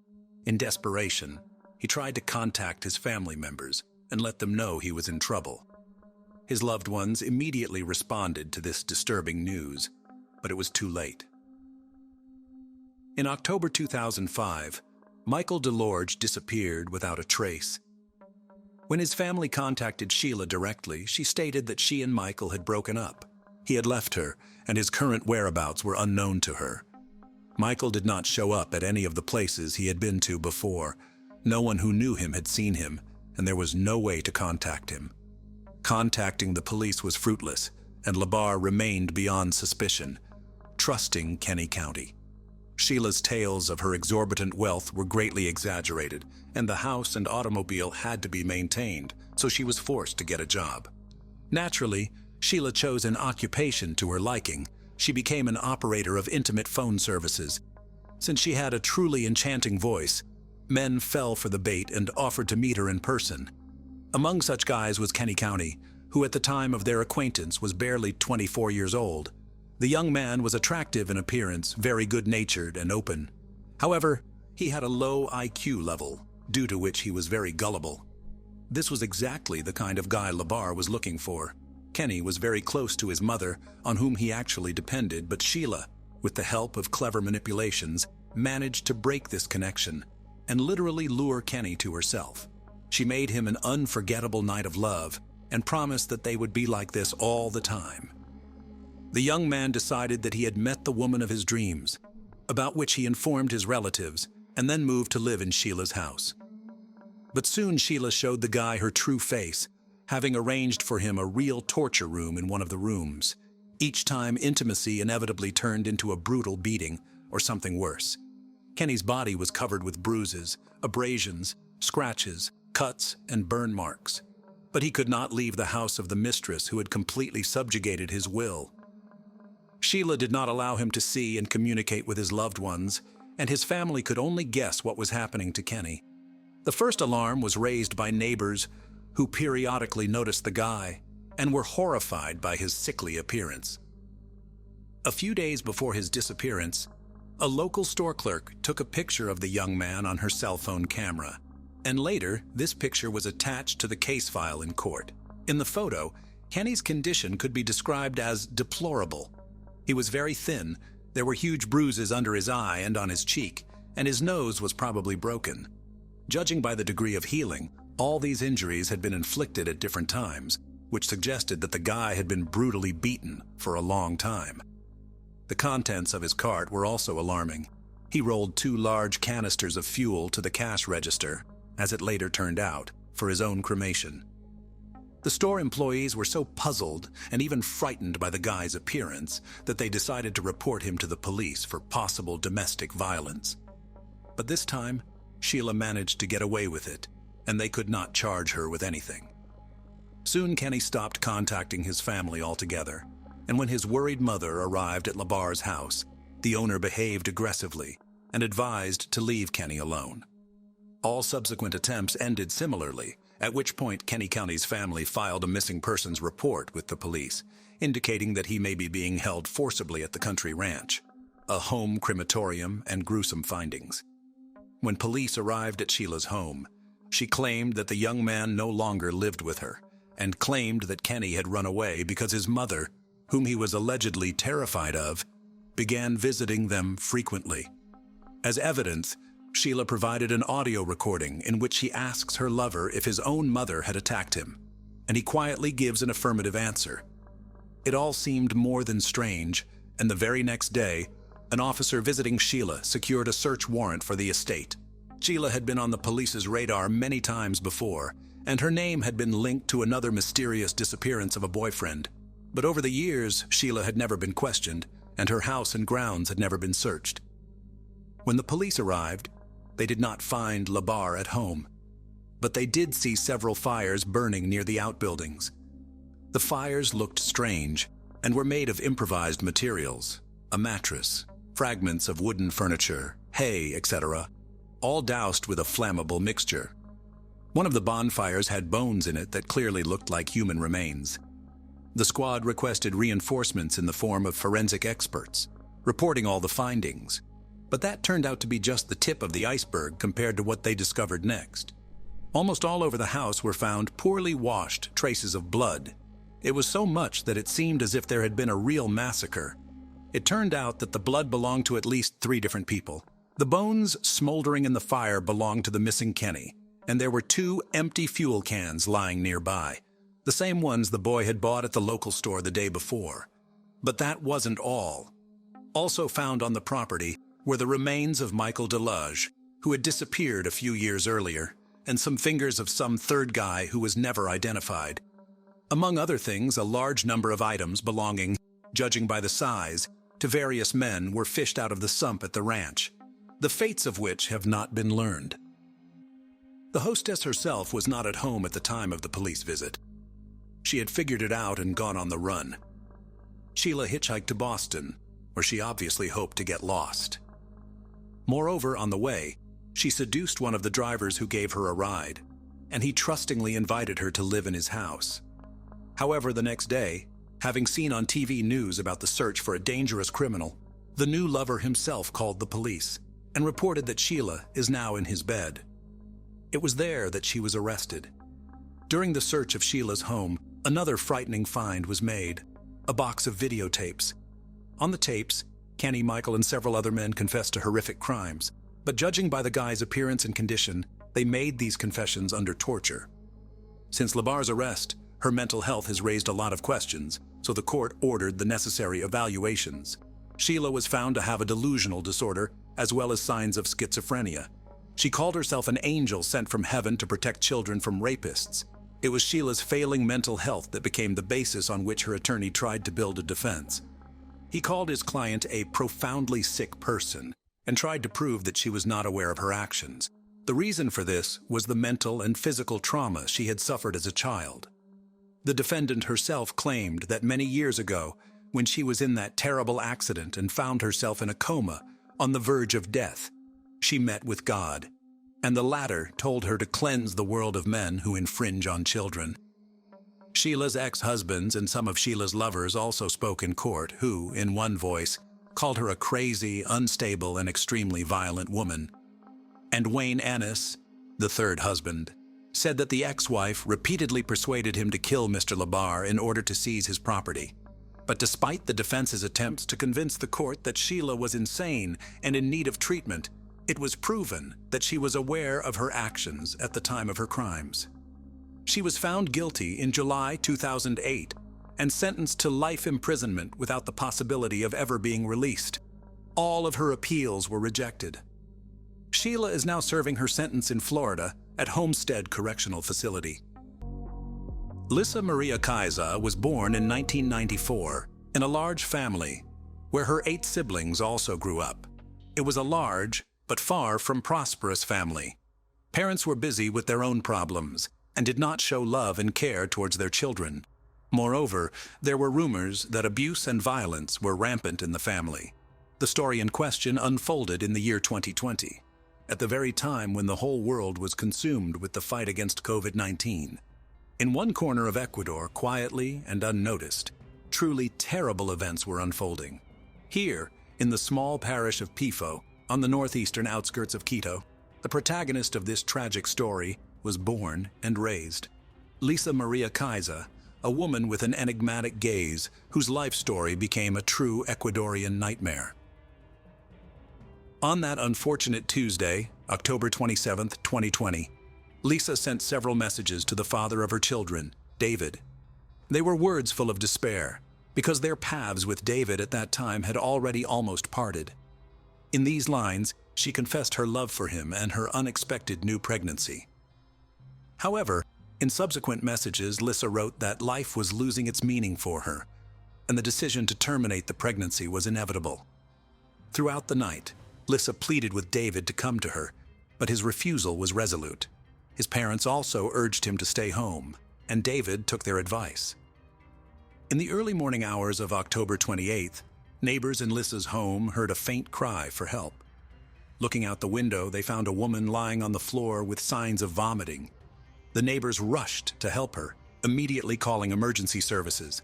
In desperation, he tried to contact his family members and let them know he was in trouble. His loved ones immediately responded to this disturbing news, but it was too late. In October 2005, Michael DeLorge disappeared without a trace. When his family contacted Sheila directly, she stated that she and Michael had broken up. He had left her, and his current whereabouts were unknown to her. Michael did not show up at any of the places he had been to before. No one who knew him had seen him, and there was no way to contact him. Contacting the police was fruitless, and LaBarre remained beyond suspicion, trusting Kenny County. Sheila's tales of her exorbitant wealth were greatly exaggerated, and the house and automobile had to be maintained, so she was forced to get a job. Naturally, Sheila chose an occupation to her liking. She became an operator of intimate phone services. Since she had a truly enchanting voice, men fell for the bait and offered to meet her in person. Among such guys was Kenny County, who at the time of their acquaintance was barely 24 years old. The young man was attractive in appearance, very good-natured and open. However, he had a low IQ level, due to which he was very gullible. This was exactly the kind of guy LaBarre was looking for. Kenny was very close to his mother, on whom he actually depended, but Sheila, with the help of clever manipulations, managed to break this connection and literally lure Kenny to herself. She made him an unforgettable night of love and promised that they would be like this all the time. The young man decided that he had met the woman of his dreams, about which he informed his relatives, and then moved to live in Sheila's house. But soon Sheila showed the guy her true face, having arranged for him a real torture room in one of the rooms. Each time, intimacy inevitably turned into a brutal beating or something worse. Kenny's body was covered with bruises, abrasions, scratches, cuts, and burn marks. But he could not leave the house of the mistress who had completely subjugated his will. Sheila did not allow him to see and communicate with his loved ones, and his family could only guess what was happening to Kenny. The first alarm was raised by neighbors who periodically noticed the guy and were horrified by his sickly appearance. A few days before his disappearance, a local store clerk took a picture of the young man on her cell phone camera, and later this picture was attached to the case file in court. In the photo, Kenny's condition could be described as deplorable. He was very thin, there were huge bruises under his eye and on his cheek, and his nose was probably broken. Judging by the degree of healing, all these injuries had been inflicted at different times, which suggested that the guy had been brutally beaten for a long time. The contents of his cart were also alarming. He rolled 2 large canisters of fuel to the cash register, as it later turned out, for his own cremation. The store employees were so puzzled and even frightened by the guy's appearance that they decided to report him to the police for possible domestic violence. But this time, Sheila managed to get away with it, and they could not charge her with anything. Soon Kenny stopped contacting his family altogether, and when his worried mother arrived at LaBarre's house, the owner behaved aggressively and advised to leave Kenny alone. All subsequent attempts ended similarly, at which point Kenny County's family filed a missing persons report with the police, indicating that he may be being held forcibly at the country ranch, a home crematorium, and gruesome findings. When police arrived at Sheila's home, she claimed that the young man no longer lived with her, and claimed that Kenny had run away because his mother, whom he was allegedly terrified of, began visiting them frequently. As evidence, Sheila provided an audio recording in which she asks her lover if his own mother had attacked him, and he quietly gives an affirmative answer. It all seemed more than strange, and the very next day, an officer visiting Sheila secured a search warrant for the estate. Sheila had been on the police's radar many times before, and her name had been linked to another mysterious disappearance of a boyfriend. But over the years, Sheila had never been questioned, and her house and grounds had never been searched. When the police arrived, they did not find LaBarre at home, but they did see several fires burning near the outbuildings. The fires looked strange, and were made of improvised materials, a mattress, fragments of wooden furniture, hay, etc., all doused with a flammable mixture. One of the bonfires had bones in it that clearly looked like human remains. The squad requested reinforcements in the form of forensic experts, reporting all the findings. But that turned out to be just the tip of the iceberg compared to what they discovered next. Almost all over the house were found poorly washed traces of blood. It was so much that it seemed as if there had been a real massacre. It turned out that the blood belonged to at least 3 different people. The bones smoldering in the fire belonged to the missing Kenny, and there were 2 empty fuel cans lying nearby, the same ones the boy had bought at the local store the day before. But that wasn't all. Also found on the property were the remains of Michael Delage, who had disappeared a few years earlier, and some fingers of some third guy who was never identified. Among other things, a large number of items belonging, judging by the size, to various men were fished out of the sump at the ranch, the fates of which have not been learned. The hostess herself was not at home at the time of the police visit. She had figured it out and gone on the run. Sheila hitchhiked to Boston, where she obviously hoped to get lost. Moreover, on the way, she seduced one of the drivers who gave her a ride, and he trustingly invited her to live in his house. However, the next day, having seen on TV news about the search for a dangerous criminal, the new lover himself called the police and reported that Sheila is now in his bed. It was there that she was arrested. During the search of Sheila's home, another frightening find was made, a box of videotapes. On the tapes, Kenny, Michael, and several other men confessed to horrific crimes, but judging by the guy's appearance and condition, they made these confessions under torture. Since Labar's arrest, her mental health has raised a lot of questions, so the court ordered the necessary evaluations. Sheila was found to have a delusional disorder, as well as signs of schizophrenia. She called herself an angel sent from heaven to protect children from rapists. It was Sheila's failing mental health that became the basis on which her attorney tried to build a defense. He called his client a profoundly sick person and tried to prove that she was not aware of her actions. The reason for this was the mental and physical trauma she had suffered as a child. The defendant herself claimed that many years ago, when she was in that terrible accident and found herself in a coma, on the verge of death, she met with God, and the latter told her to cleanse the world of men who infringe on children. Sheila's ex-husbands and some of Sheila's lovers also spoke in court, who, in one voice, called her a crazy, unstable, and extremely violent woman. And Wayne Annis, the third husband, said that the ex-wife repeatedly persuaded him to kill Mr. Labar in order to seize his property. But despite the defense's attempts to convince the court that Sheila was insane and in need of treatment, it was proven that she was aware of her actions at the time of her crimes. She was found guilty in July 2008 and sentenced to life imprisonment without the possibility of ever being released. All of her appeals were rejected. Sheila is now serving her sentence in Florida at Homestead Correctional Facility. Lisa Maria Kaiser was born in 1994 in a large family where her 8 siblings also grew up. It was a large, but far from prosperous family. Parents were busy with their own problems and did not show love and care towards their children. Moreover, there were rumors that abuse and violence were rampant in the family. The story in question unfolded in the year 2020, at the very time when the whole world was consumed with the fight against COVID-19. In one corner of Ecuador, quietly and unnoticed, truly terrible events were unfolding. Here, in the small parish of Pifo, on the northeastern outskirts of Quito, the protagonist of this tragic story was born and raised. Lisa Maria Kaiser, a woman with an enigmatic gaze whose life story became a true Ecuadorian nightmare. On that unfortunate Tuesday, October 27, 2020, Lisa sent several messages to the father of her children, David. They were words full of despair, because their paths with David at that time had already almost parted. In these lines, she confessed her love for him and her unexpected new pregnancy. However, in subsequent messages, Lisa wrote that life was losing its meaning for her, and the decision to terminate the pregnancy was inevitable. Throughout the night, Lisa pleaded with David to come to her, but his refusal was resolute. His parents also urged him to stay home, and David took their advice. In the early morning hours of October 28th, neighbors in Lissa's home heard a faint cry for help. Looking out the window, they found a woman lying on the floor with signs of vomiting. The neighbors rushed to help her, immediately calling emergency services.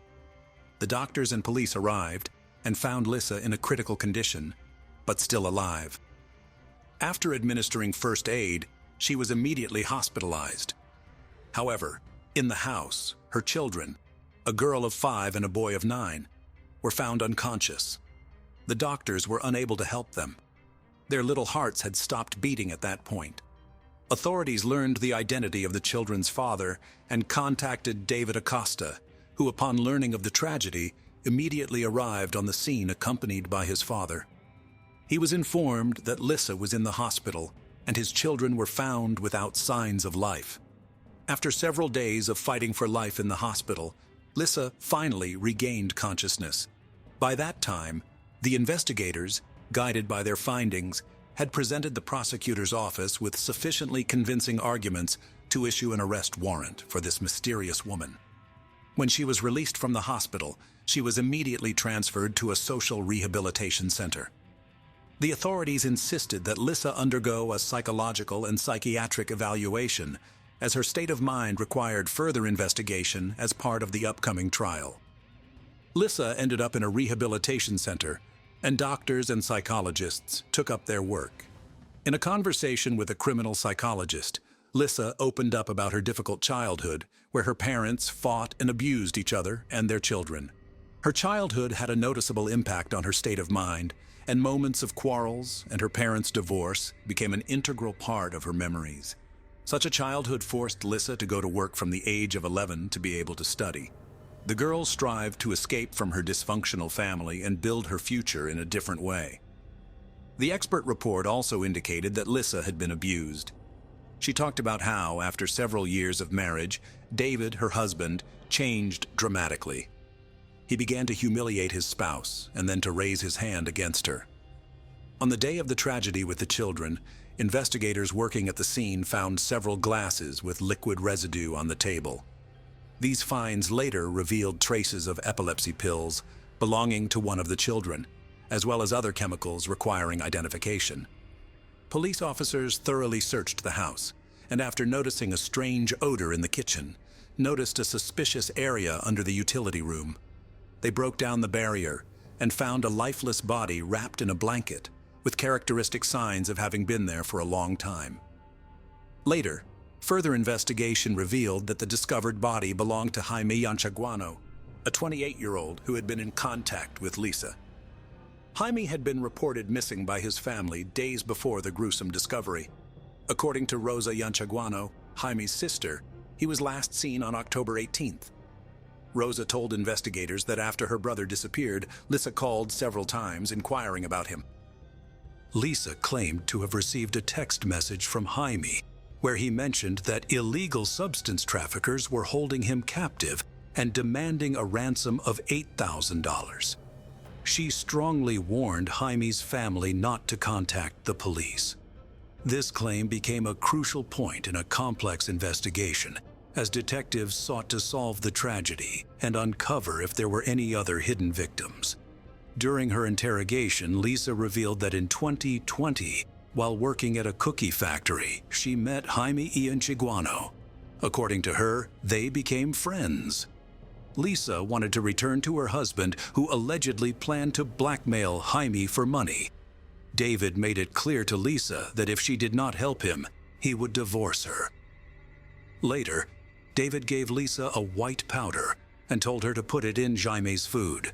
The doctors and police arrived and found Lissa in a critical condition, but still alive. After administering first aid, she was immediately hospitalized. However, in the house, her children, a girl of 5 and a boy of 9, were found unconscious. The doctors were unable to help them. Their little hearts had stopped beating at that point. Authorities learned the identity of the children's father and contacted David Acosta, who, upon learning of the tragedy, immediately arrived on the scene accompanied by his father. He was informed that Lissa was in the hospital and his children were found without signs of life. After several days of fighting for life in the hospital, Lissa finally regained consciousness. By that time, the investigators, guided by their findings, had presented the prosecutor's office with sufficiently convincing arguments to issue an arrest warrant for this mysterious woman. When she was released from the hospital, she was immediately transferred to a social rehabilitation center. The authorities insisted that Lissa undergo a psychological and psychiatric evaluation, as her state of mind required further investigation as part of the upcoming trial. Lissa ended up in a rehabilitation center, and doctors and psychologists took up their work. In a conversation with a criminal psychologist, Lissa opened up about her difficult childhood, where her parents fought and abused each other and their children. Her childhood had a noticeable impact on her state of mind, and moments of quarrels and her parents' divorce became an integral part of her memories. Such a childhood forced Lissa to go to work from the age of 11 to be able to study. The girl strived to escape from her dysfunctional family and build her future in a different way. The expert report also indicated that Lissa had been abused. She talked about how, after several years of marriage, David, her husband, changed dramatically. He began to humiliate his spouse and then to raise his hand against her. On the day of the tragedy with the children, investigators working at the scene found several glasses with liquid residue on the table. These finds later revealed traces of epilepsy pills belonging to one of the children, as well as other chemicals requiring identification. Police officers thoroughly searched the house, and after noticing a strange odor in the kitchen, noticed a suspicious area under the utility room. They broke down the barrier and found a lifeless body wrapped in a blanket, with characteristic signs of having been there for a long time. Later, further investigation revealed that the discovered body belonged to Jaime Yanchaguano, a 28-year-old who had been in contact with Lissa. Jaime had been reported missing by his family days before the gruesome discovery. According to Rosa Yanchaguano, Jaime's sister, he was last seen on October 18th. Rosa told investigators that after her brother disappeared, Lissa called several times inquiring about him. Lissa claimed to have received a text message from Jaime, where he mentioned that illegal substance traffickers were holding him captive and demanding a ransom of $8,000. She strongly warned Jaime's family not to contact the police. This claim became a crucial point in a complex investigation, as detectives sought to solve the tragedy and uncover if there were any other hidden victims. During her interrogation, Lissa revealed that in 2020, while working at a cookie factory, she met Jaime Yanchaguano. According to her, they became friends. Lissa wanted to return to her husband, who allegedly planned to blackmail Jaime for money. David made it clear to Lissa that if she did not help him, he would divorce her. Later, David gave Lissa a white powder and told her to put it in Jaime's food.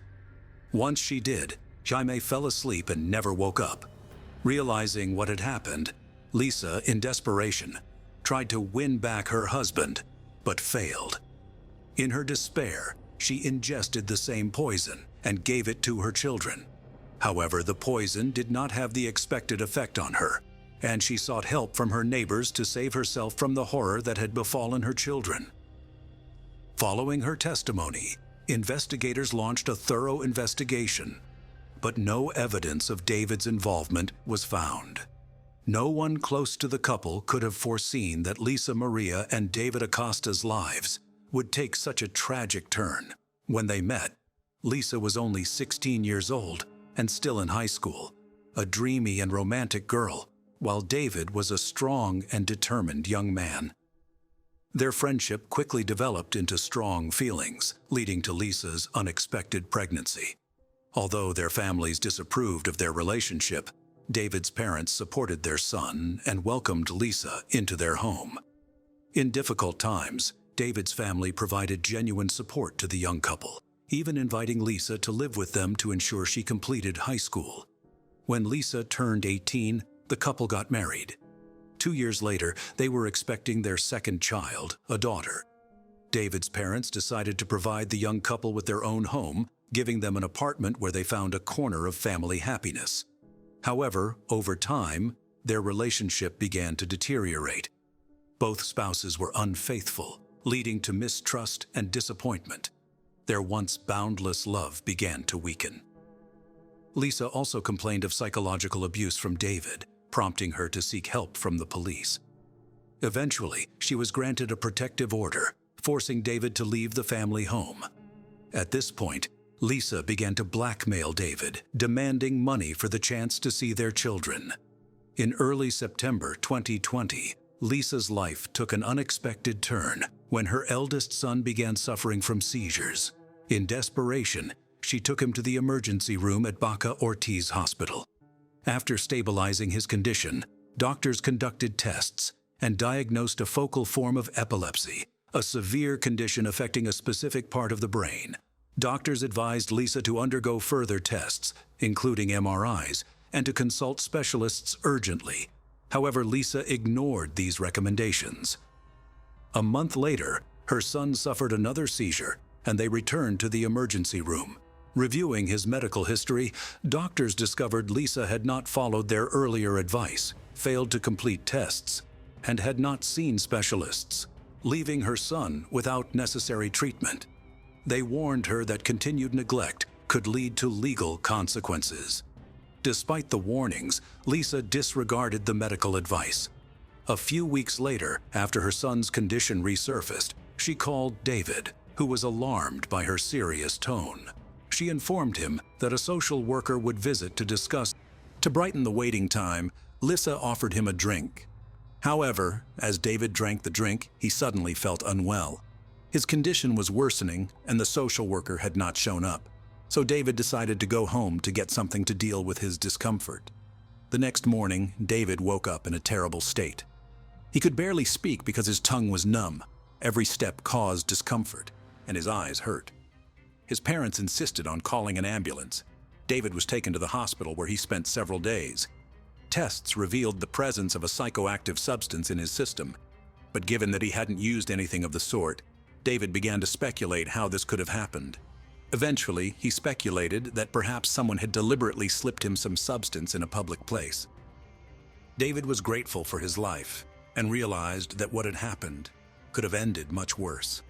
Once she did, Jaime fell asleep and never woke up. Realizing what had happened, Lissa, in desperation, tried to win back her husband, but failed. In her despair, she ingested the same poison and gave it to her children. However, the poison did not have the expected effect on her, and she sought help from her neighbors to save herself from the horror that had befallen her children. Following her testimony, investigators launched a thorough investigation, but no evidence of David's involvement was found. No one close to the couple could have foreseen that Lissa Maria and David Acosta's lives would take such a tragic turn. When they met, Lisa was only 16 years old and still in high school, a dreamy and romantic girl, while David was a strong and determined young man. Their friendship quickly developed into strong feelings, leading to Lisa's unexpected pregnancy. Although their families disapproved of their relationship, David's parents supported their son and welcomed Lisa into their home. In difficult times, David's family provided genuine support to the young couple, even inviting Lisa to live with them to ensure she completed high school. When Lisa turned 18, the couple got married. 2 years later, they were expecting their second child, a daughter. David's parents decided to provide the young couple with their own home, giving them an apartment where they found a corner of family happiness. However, over time, their relationship began to deteriorate. Both spouses were unfaithful, leading to mistrust and disappointment. Their once boundless love began to weaken. Lisa also complained of psychological abuse from David, prompting her to seek help from the police. Eventually, she was granted a protective order, forcing David to leave the family home. At this point, Lisa began to blackmail David, demanding money for the chance to see their children. In early September 2020, Lisa's life took an unexpected turn when her eldest son began suffering from seizures. In desperation, she took him to the emergency room at Baca Ortiz Hospital. After stabilizing his condition, doctors conducted tests and diagnosed a focal form of epilepsy, a severe condition affecting a specific part of the brain. Doctors advised Lisa to undergo further tests, including MRIs, and to consult specialists urgently. However, Lisa ignored these recommendations. A month later, her son suffered another seizure, and they returned to the emergency room. Reviewing his medical history, doctors discovered Lisa had not followed their earlier advice, failed to complete tests, and had not seen specialists, leaving her son without necessary treatment. They warned her that continued neglect could lead to legal consequences. Despite the warnings, Lisa disregarded the medical advice. A few weeks later, after her son's condition resurfaced, she called David, who was alarmed by her serious tone. She informed him that a social worker would visit to discuss. To brighten the waiting time, Lisa offered him a drink. However, as David drank the drink, he suddenly felt unwell. His condition was worsening, and the social worker had not shown up. So David decided to go home to get something to deal with his discomfort. The next morning, David woke up in a terrible state. He could barely speak because his tongue was numb. Every step caused discomfort, and his eyes hurt. His parents insisted on calling an ambulance. David was taken to the hospital where he spent several days. Tests revealed the presence of a psychoactive substance in his system, but given that he hadn't used anything of the sort, David began to speculate how this could have happened. Eventually, he speculated that perhaps someone had deliberately slipped him some substance in a public place. David was grateful for his life and realized that what had happened could have ended much worse.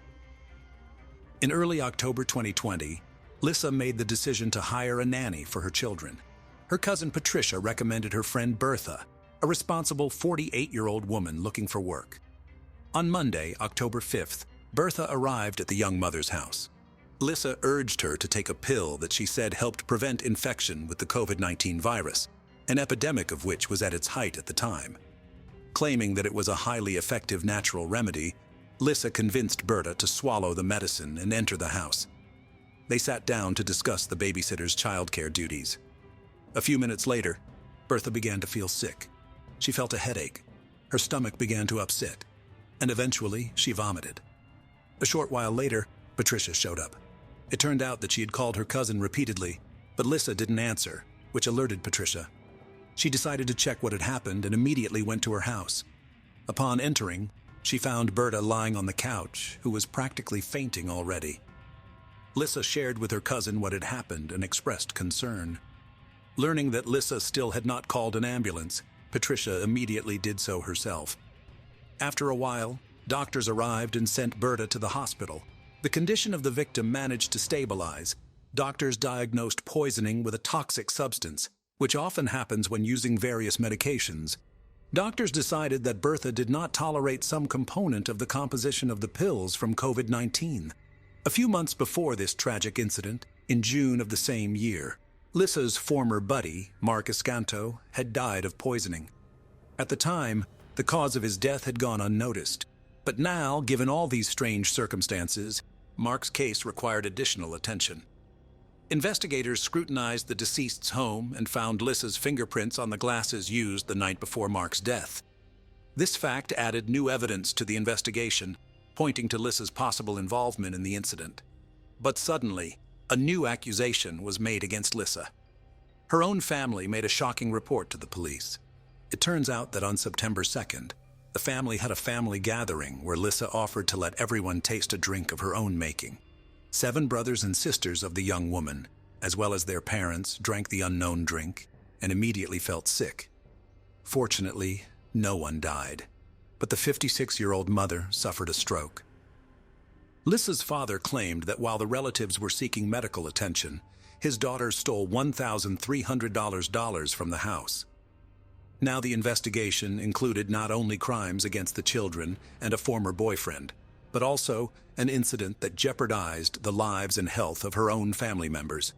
In early October 2020, Lisa made the decision to hire a nanny for her children. Her cousin Patricia recommended her friend Bertha, a responsible 48-year-old woman looking for work. On Monday, October 5th, Bertha arrived at the young mother's house. Lisa urged her to take a pill that she said helped prevent infection with the COVID-19 virus, an epidemic of which was at its height at the time. Claiming that it was a highly effective natural remedy, Lisa convinced Bertha to swallow the medicine and enter the house. They sat down to discuss the babysitter's childcare duties. A few minutes later, Bertha began to feel sick. She felt a headache. Her stomach began to upset, and eventually she vomited. A short while later, Patricia showed up. It turned out that she had called her cousin repeatedly, but Lisa didn't answer, which alerted Patricia. She decided to check what had happened and immediately went to her house. Upon entering, she found Berta lying on the couch, who was practically fainting already. Lisa shared with her cousin what had happened and expressed concern. Learning that Lisa still had not called an ambulance, Patricia immediately did so herself. After a while, doctors arrived and sent Berta to the hospital. The condition of the victim managed to stabilize. Doctors diagnosed poisoning with a toxic substance, which often happens when using various medications. Doctors decided that Bertha did not tolerate some component of the composition of the pills from COVID-19. A few months before this tragic incident, in June of the same year, Lissa's former buddy, Mark Escanto, had died of poisoning. At the time, the cause of his death had gone unnoticed. But now, given all these strange circumstances, Mark's case required additional attention. Investigators scrutinized the deceased's home and found Lissa's fingerprints on the glasses used the night before Mark's death. This fact added new evidence to the investigation, pointing to Lissa's possible involvement in the incident. But suddenly, a new accusation was made against Lissa. Her own family made a shocking report to the police. It turns out that on September 2nd, the family had a family gathering where Lissa offered to let everyone taste a drink of her own making. 7 brothers and sisters of the young woman, as well as their parents, drank the unknown drink and immediately felt sick. Fortunately, no one died, but the 56-year-old mother suffered a stroke. Lissa's father claimed that while the relatives were seeking medical attention, his daughter stole $1,300 from the house. Now the investigation included not only crimes against the children and a former boyfriend, but also an incident that jeopardized the lives and health of her own family members.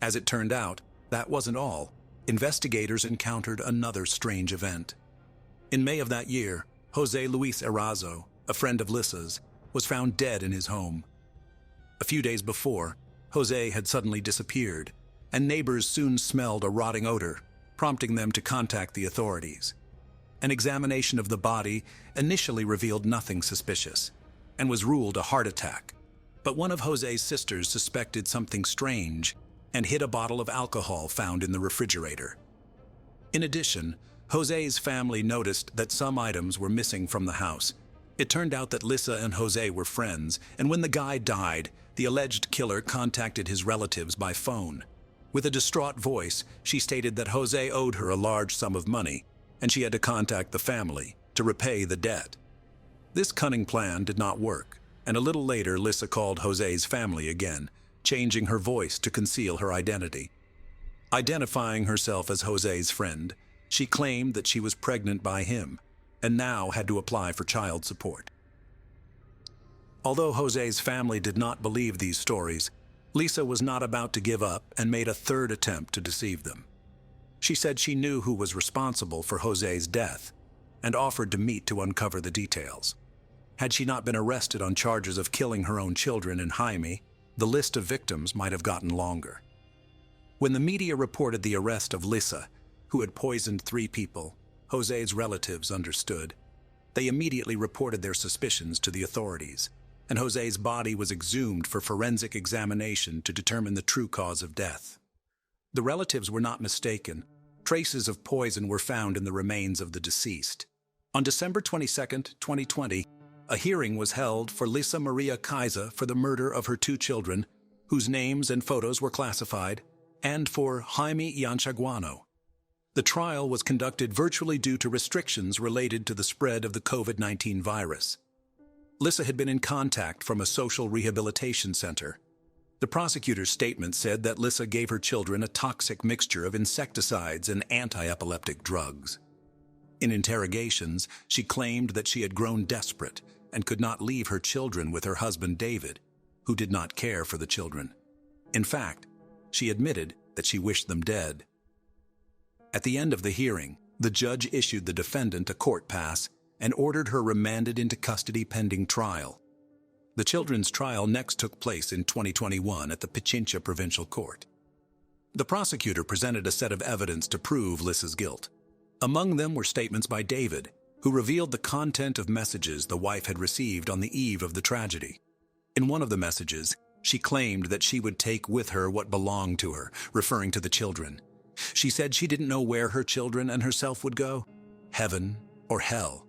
As it turned out, that wasn't all. Investigators encountered another strange event. In May of that year, Jose Luis Erazo, a friend of Lissa's, was found dead in his home. A few days before, Jose had suddenly disappeared, and neighbors soon smelled a rotting odor, prompting them to contact the authorities. An examination of the body initially revealed nothing suspicious, and was ruled a heart attack. But one of Jose's sisters suspected something strange and hid a bottle of alcohol found in the refrigerator. In addition, Jose's family noticed that some items were missing from the house. It turned out that Lissa and Jose were friends, and when the guy died, the alleged killer contacted his relatives by phone. With a distraught voice, she stated that Jose owed her a large sum of money, and she had to contact the family to repay the debt. This cunning plan did not work, and a little later Lissa called Jose's family again, changing her voice to conceal her identity. Identifying herself as Jose's friend, she claimed that she was pregnant by him, and now had to apply for child support. Although Jose's family did not believe these stories, Lissa was not about to give up and made a third attempt to deceive them. She said she knew who was responsible for Jose's death and offered to meet to uncover the details. Had she not been arrested on charges of killing her own children in Jaime, the list of victims might have gotten longer. When the media reported the arrest of Lissa, who had poisoned 3 people, Jose's relatives understood. They immediately reported their suspicions to the authorities, and Jose's body was exhumed for forensic examination to determine the true cause of death. The relatives were not mistaken. Traces of poison were found in the remains of the deceased. On December 22, 2020, a hearing was held for Lissa Maria Kaiser for the murder of her 2 children, whose names and photos were classified, and for Jaime Yanchaguano. The trial was conducted virtually due to restrictions related to the spread of the COVID-19 virus. Lissa had been in contact from a social rehabilitation center. The prosecutor's statement said that Lissa gave her children a toxic mixture of insecticides and anti-epileptic drugs. In interrogations, she claimed that she had grown desperate and could not leave her children with her husband David, who did not care for the children. In fact, she admitted that she wished them dead. At the end of the hearing, the judge issued the defendant a court pass and ordered her remanded into custody pending trial. The children's trial next took place in 2021 at the Pichincha Provincial Court. The prosecutor presented a set of evidence to prove Lissa's guilt. Among them were statements by David, who revealed the content of messages the wife had received on the eve of the tragedy. In one of the messages, she claimed that she would take with her what belonged to her, referring to the children. She said she didn't know where her children and herself would go, heaven or hell.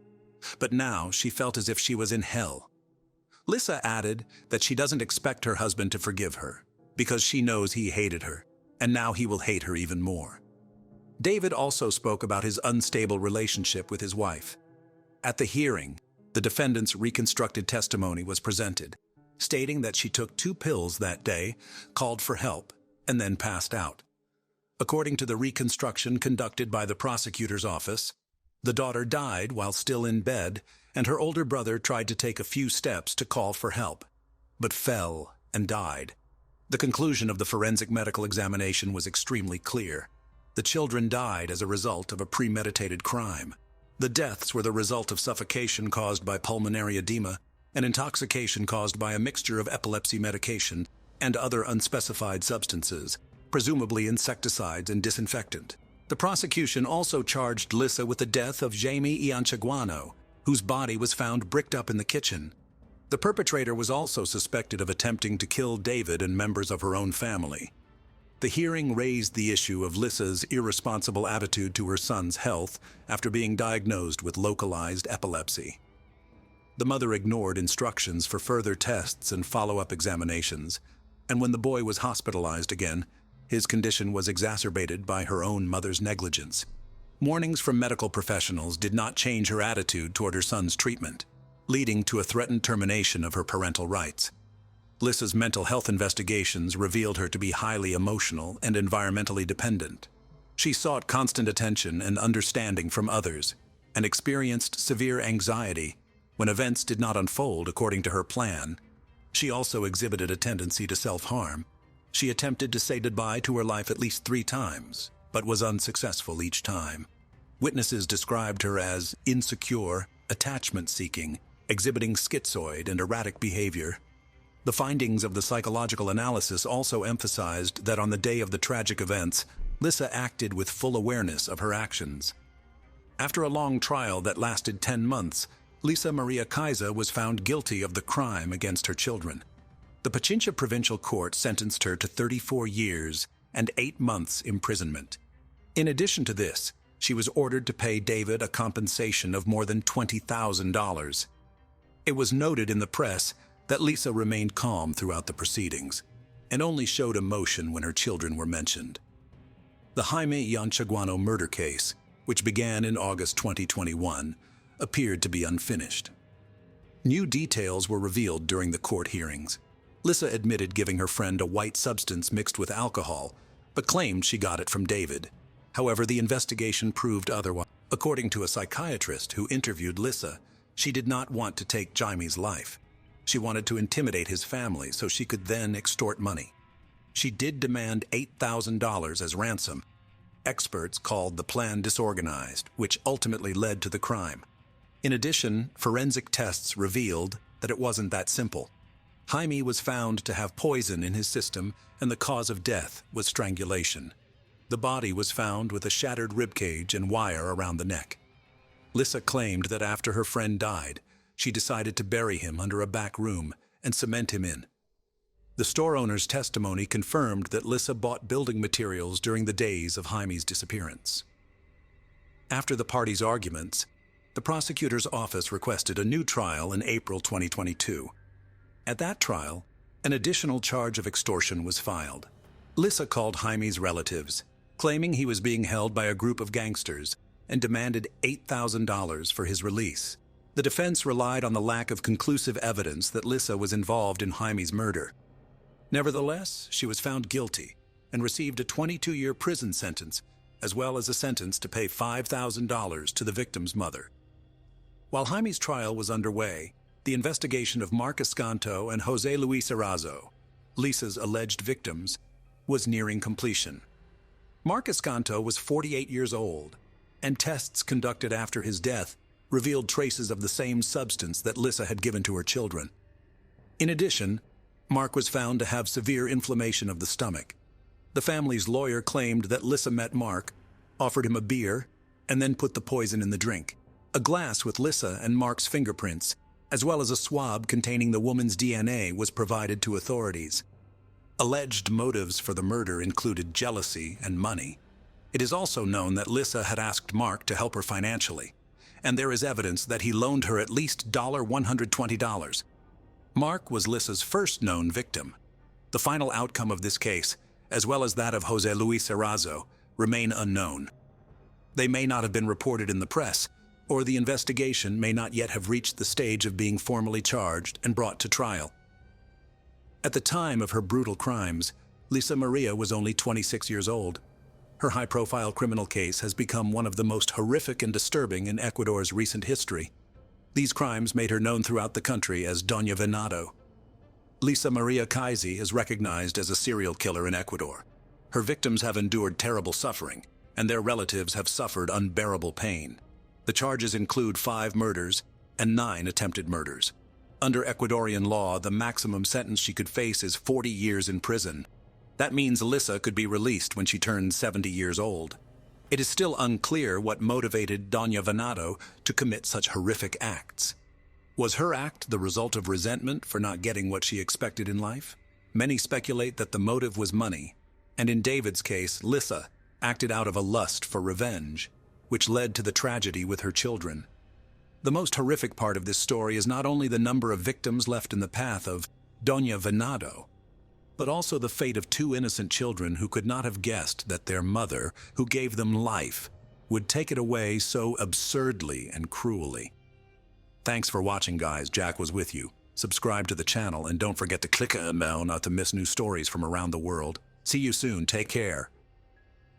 But now she felt as if she was in hell. Lissa added that she doesn't expect her husband to forgive her, because she knows he hated her, and now he will hate her even more. David also spoke about his unstable relationship with his wife. At the hearing, the defendant's reconstructed testimony was presented, stating that she took 2 pills that day, called for help, and then passed out. According to the reconstruction conducted by the prosecutor's office, the daughter died while still in bed, and her older brother tried to take a few steps to call for help. but fell and died. The conclusion of the forensic medical examination was extremely clear. The children died as a result of a premeditated crime. The deaths were the result of suffocation caused by pulmonary edema and intoxication caused by a mixture of epilepsy medication and other unspecified substances, presumably insecticides and disinfectant. The prosecution also charged Lissa with the death of Jamie Ianchaguano, whose body was found bricked up in the kitchen. The perpetrator was also suspected of attempting to kill David and members of her own family. The hearing raised the issue of Lissa's irresponsible attitude to her son's health after being diagnosed with localized epilepsy. The mother ignored instructions for further tests and follow-up examinations, and when the boy was hospitalized again, his condition was exacerbated by her own mother's negligence. Warnings from medical professionals did not change her attitude toward her son's treatment, leading to a threatened termination of her parental rights. Lissa's mental health investigations revealed her to be highly emotional and environmentally dependent. She sought constant attention and understanding from others, and experienced severe anxiety when events did not unfold according to her plan. She also exhibited a tendency to self-harm. She attempted to say goodbye to her life at least 3 times, but was unsuccessful each time. Witnesses described her as insecure, attachment-seeking, exhibiting schizoid and erratic behavior. The findings of the psychological analysis also emphasized that on the day of the tragic events, Lissa acted with full awareness of her actions. After a long trial that lasted 10 months, Lisa Maria Kaiser was found guilty of the crime against her children. The Pichincha Provincial Court sentenced her to 34 years and 8 months imprisonment. In addition to this, she was ordered to pay David a compensation of more than $20,000. It was noted in the press that Lisa remained calm throughout the proceedings and only showed emotion when her children were mentioned. The Jaime Ianchaguano murder case, which began in August 2021, appeared to be unfinished. New details were revealed during the court hearings. Lissa admitted giving her friend a white substance mixed with alcohol, but claimed she got it from David. However, the investigation proved otherwise. According to a psychiatrist who interviewed Lissa, she did not want to take Jaime's life. She wanted to intimidate his family so she could then extort money. She did demand $8,000 as ransom. Experts called the plan disorganized, which ultimately led to the crime. In addition, forensic tests revealed that it wasn't that simple. Jaime was found to have poison in his system, and the cause of death was strangulation. The body was found with a shattered ribcage and wire around the neck. Lissa claimed that after her friend died, she decided to bury him under a back room and cement him in. The store owner's testimony confirmed that Lissa bought building materials during the days of Jaime's disappearance. After the parties' arguments, the prosecutor's office requested a new trial in April 2022. At that trial, an additional charge of extortion was filed. Lissa called Jaime's relatives, claiming he was being held by a group of gangsters, and demanded $8,000 for his release. The defense relied on the lack of conclusive evidence that Lissa was involved in Jaime's murder. Nevertheless, she was found guilty and received a 22-year prison sentence, as well as a sentence to pay $5,000 to the victim's mother. While Jaime's trial was underway, the investigation of Mark Escanto and Jose Luis Erazo, Lissa's alleged victims, was nearing completion. Mark Escanto was 48 years old, and tests conducted after his death revealed traces of the same substance that Lissa had given to her children. In addition, Mark was found to have severe inflammation of the stomach. The family's lawyer claimed that Lissa met Mark, offered him a beer, and then put the poison in the drink. A glass with Lissa and Mark's fingerprints, as well as a swab containing the woman's DNA, was provided to authorities. Alleged motives for the murder included jealousy and money. It is also known that Lissa had asked Mark to help her financially, and there is evidence that he loaned her at least $120. Mark was Lissa's first known victim. The final outcome of this case, as well as that of Jose Luis Erazo, remain unknown. They may not have been reported in the press, or the investigation may not yet have reached the stage of being formally charged and brought to trial. At the time of her brutal crimes, Lissa Maria was only 26 years old. Her high-profile criminal case has become one of the most horrific and disturbing in Ecuador's recent history. These crimes made her known throughout the country as Doña Venado. Lisa Maria Kaisi is recognized as a serial killer in Ecuador. Her victims have endured terrible suffering, and their relatives have suffered unbearable pain. The charges include 5 murders and 9 attempted murders. Under Ecuadorian law, the maximum sentence she could face is 40 years in prison. That means Lisa could be released when she turns 70 years old. It is still unclear what motivated Doña Venado to commit such horrific acts. Was her act the result of resentment for not getting what she expected in life? Many speculate that the motive was money, and in David's case, Lisa acted out of a lust for revenge, which led to the tragedy with her children. The most horrific part of this story is not only the number of victims left in the path of Doña Venado, but also the fate of 2 innocent children who could not have guessed that their mother, who gave them life, would take it away so absurdly and cruelly. Thanks for watching, guys. Jack was with you. Subscribe to the channel and don't forget to click the bell not to miss new stories from around the world. See you soon. Take care.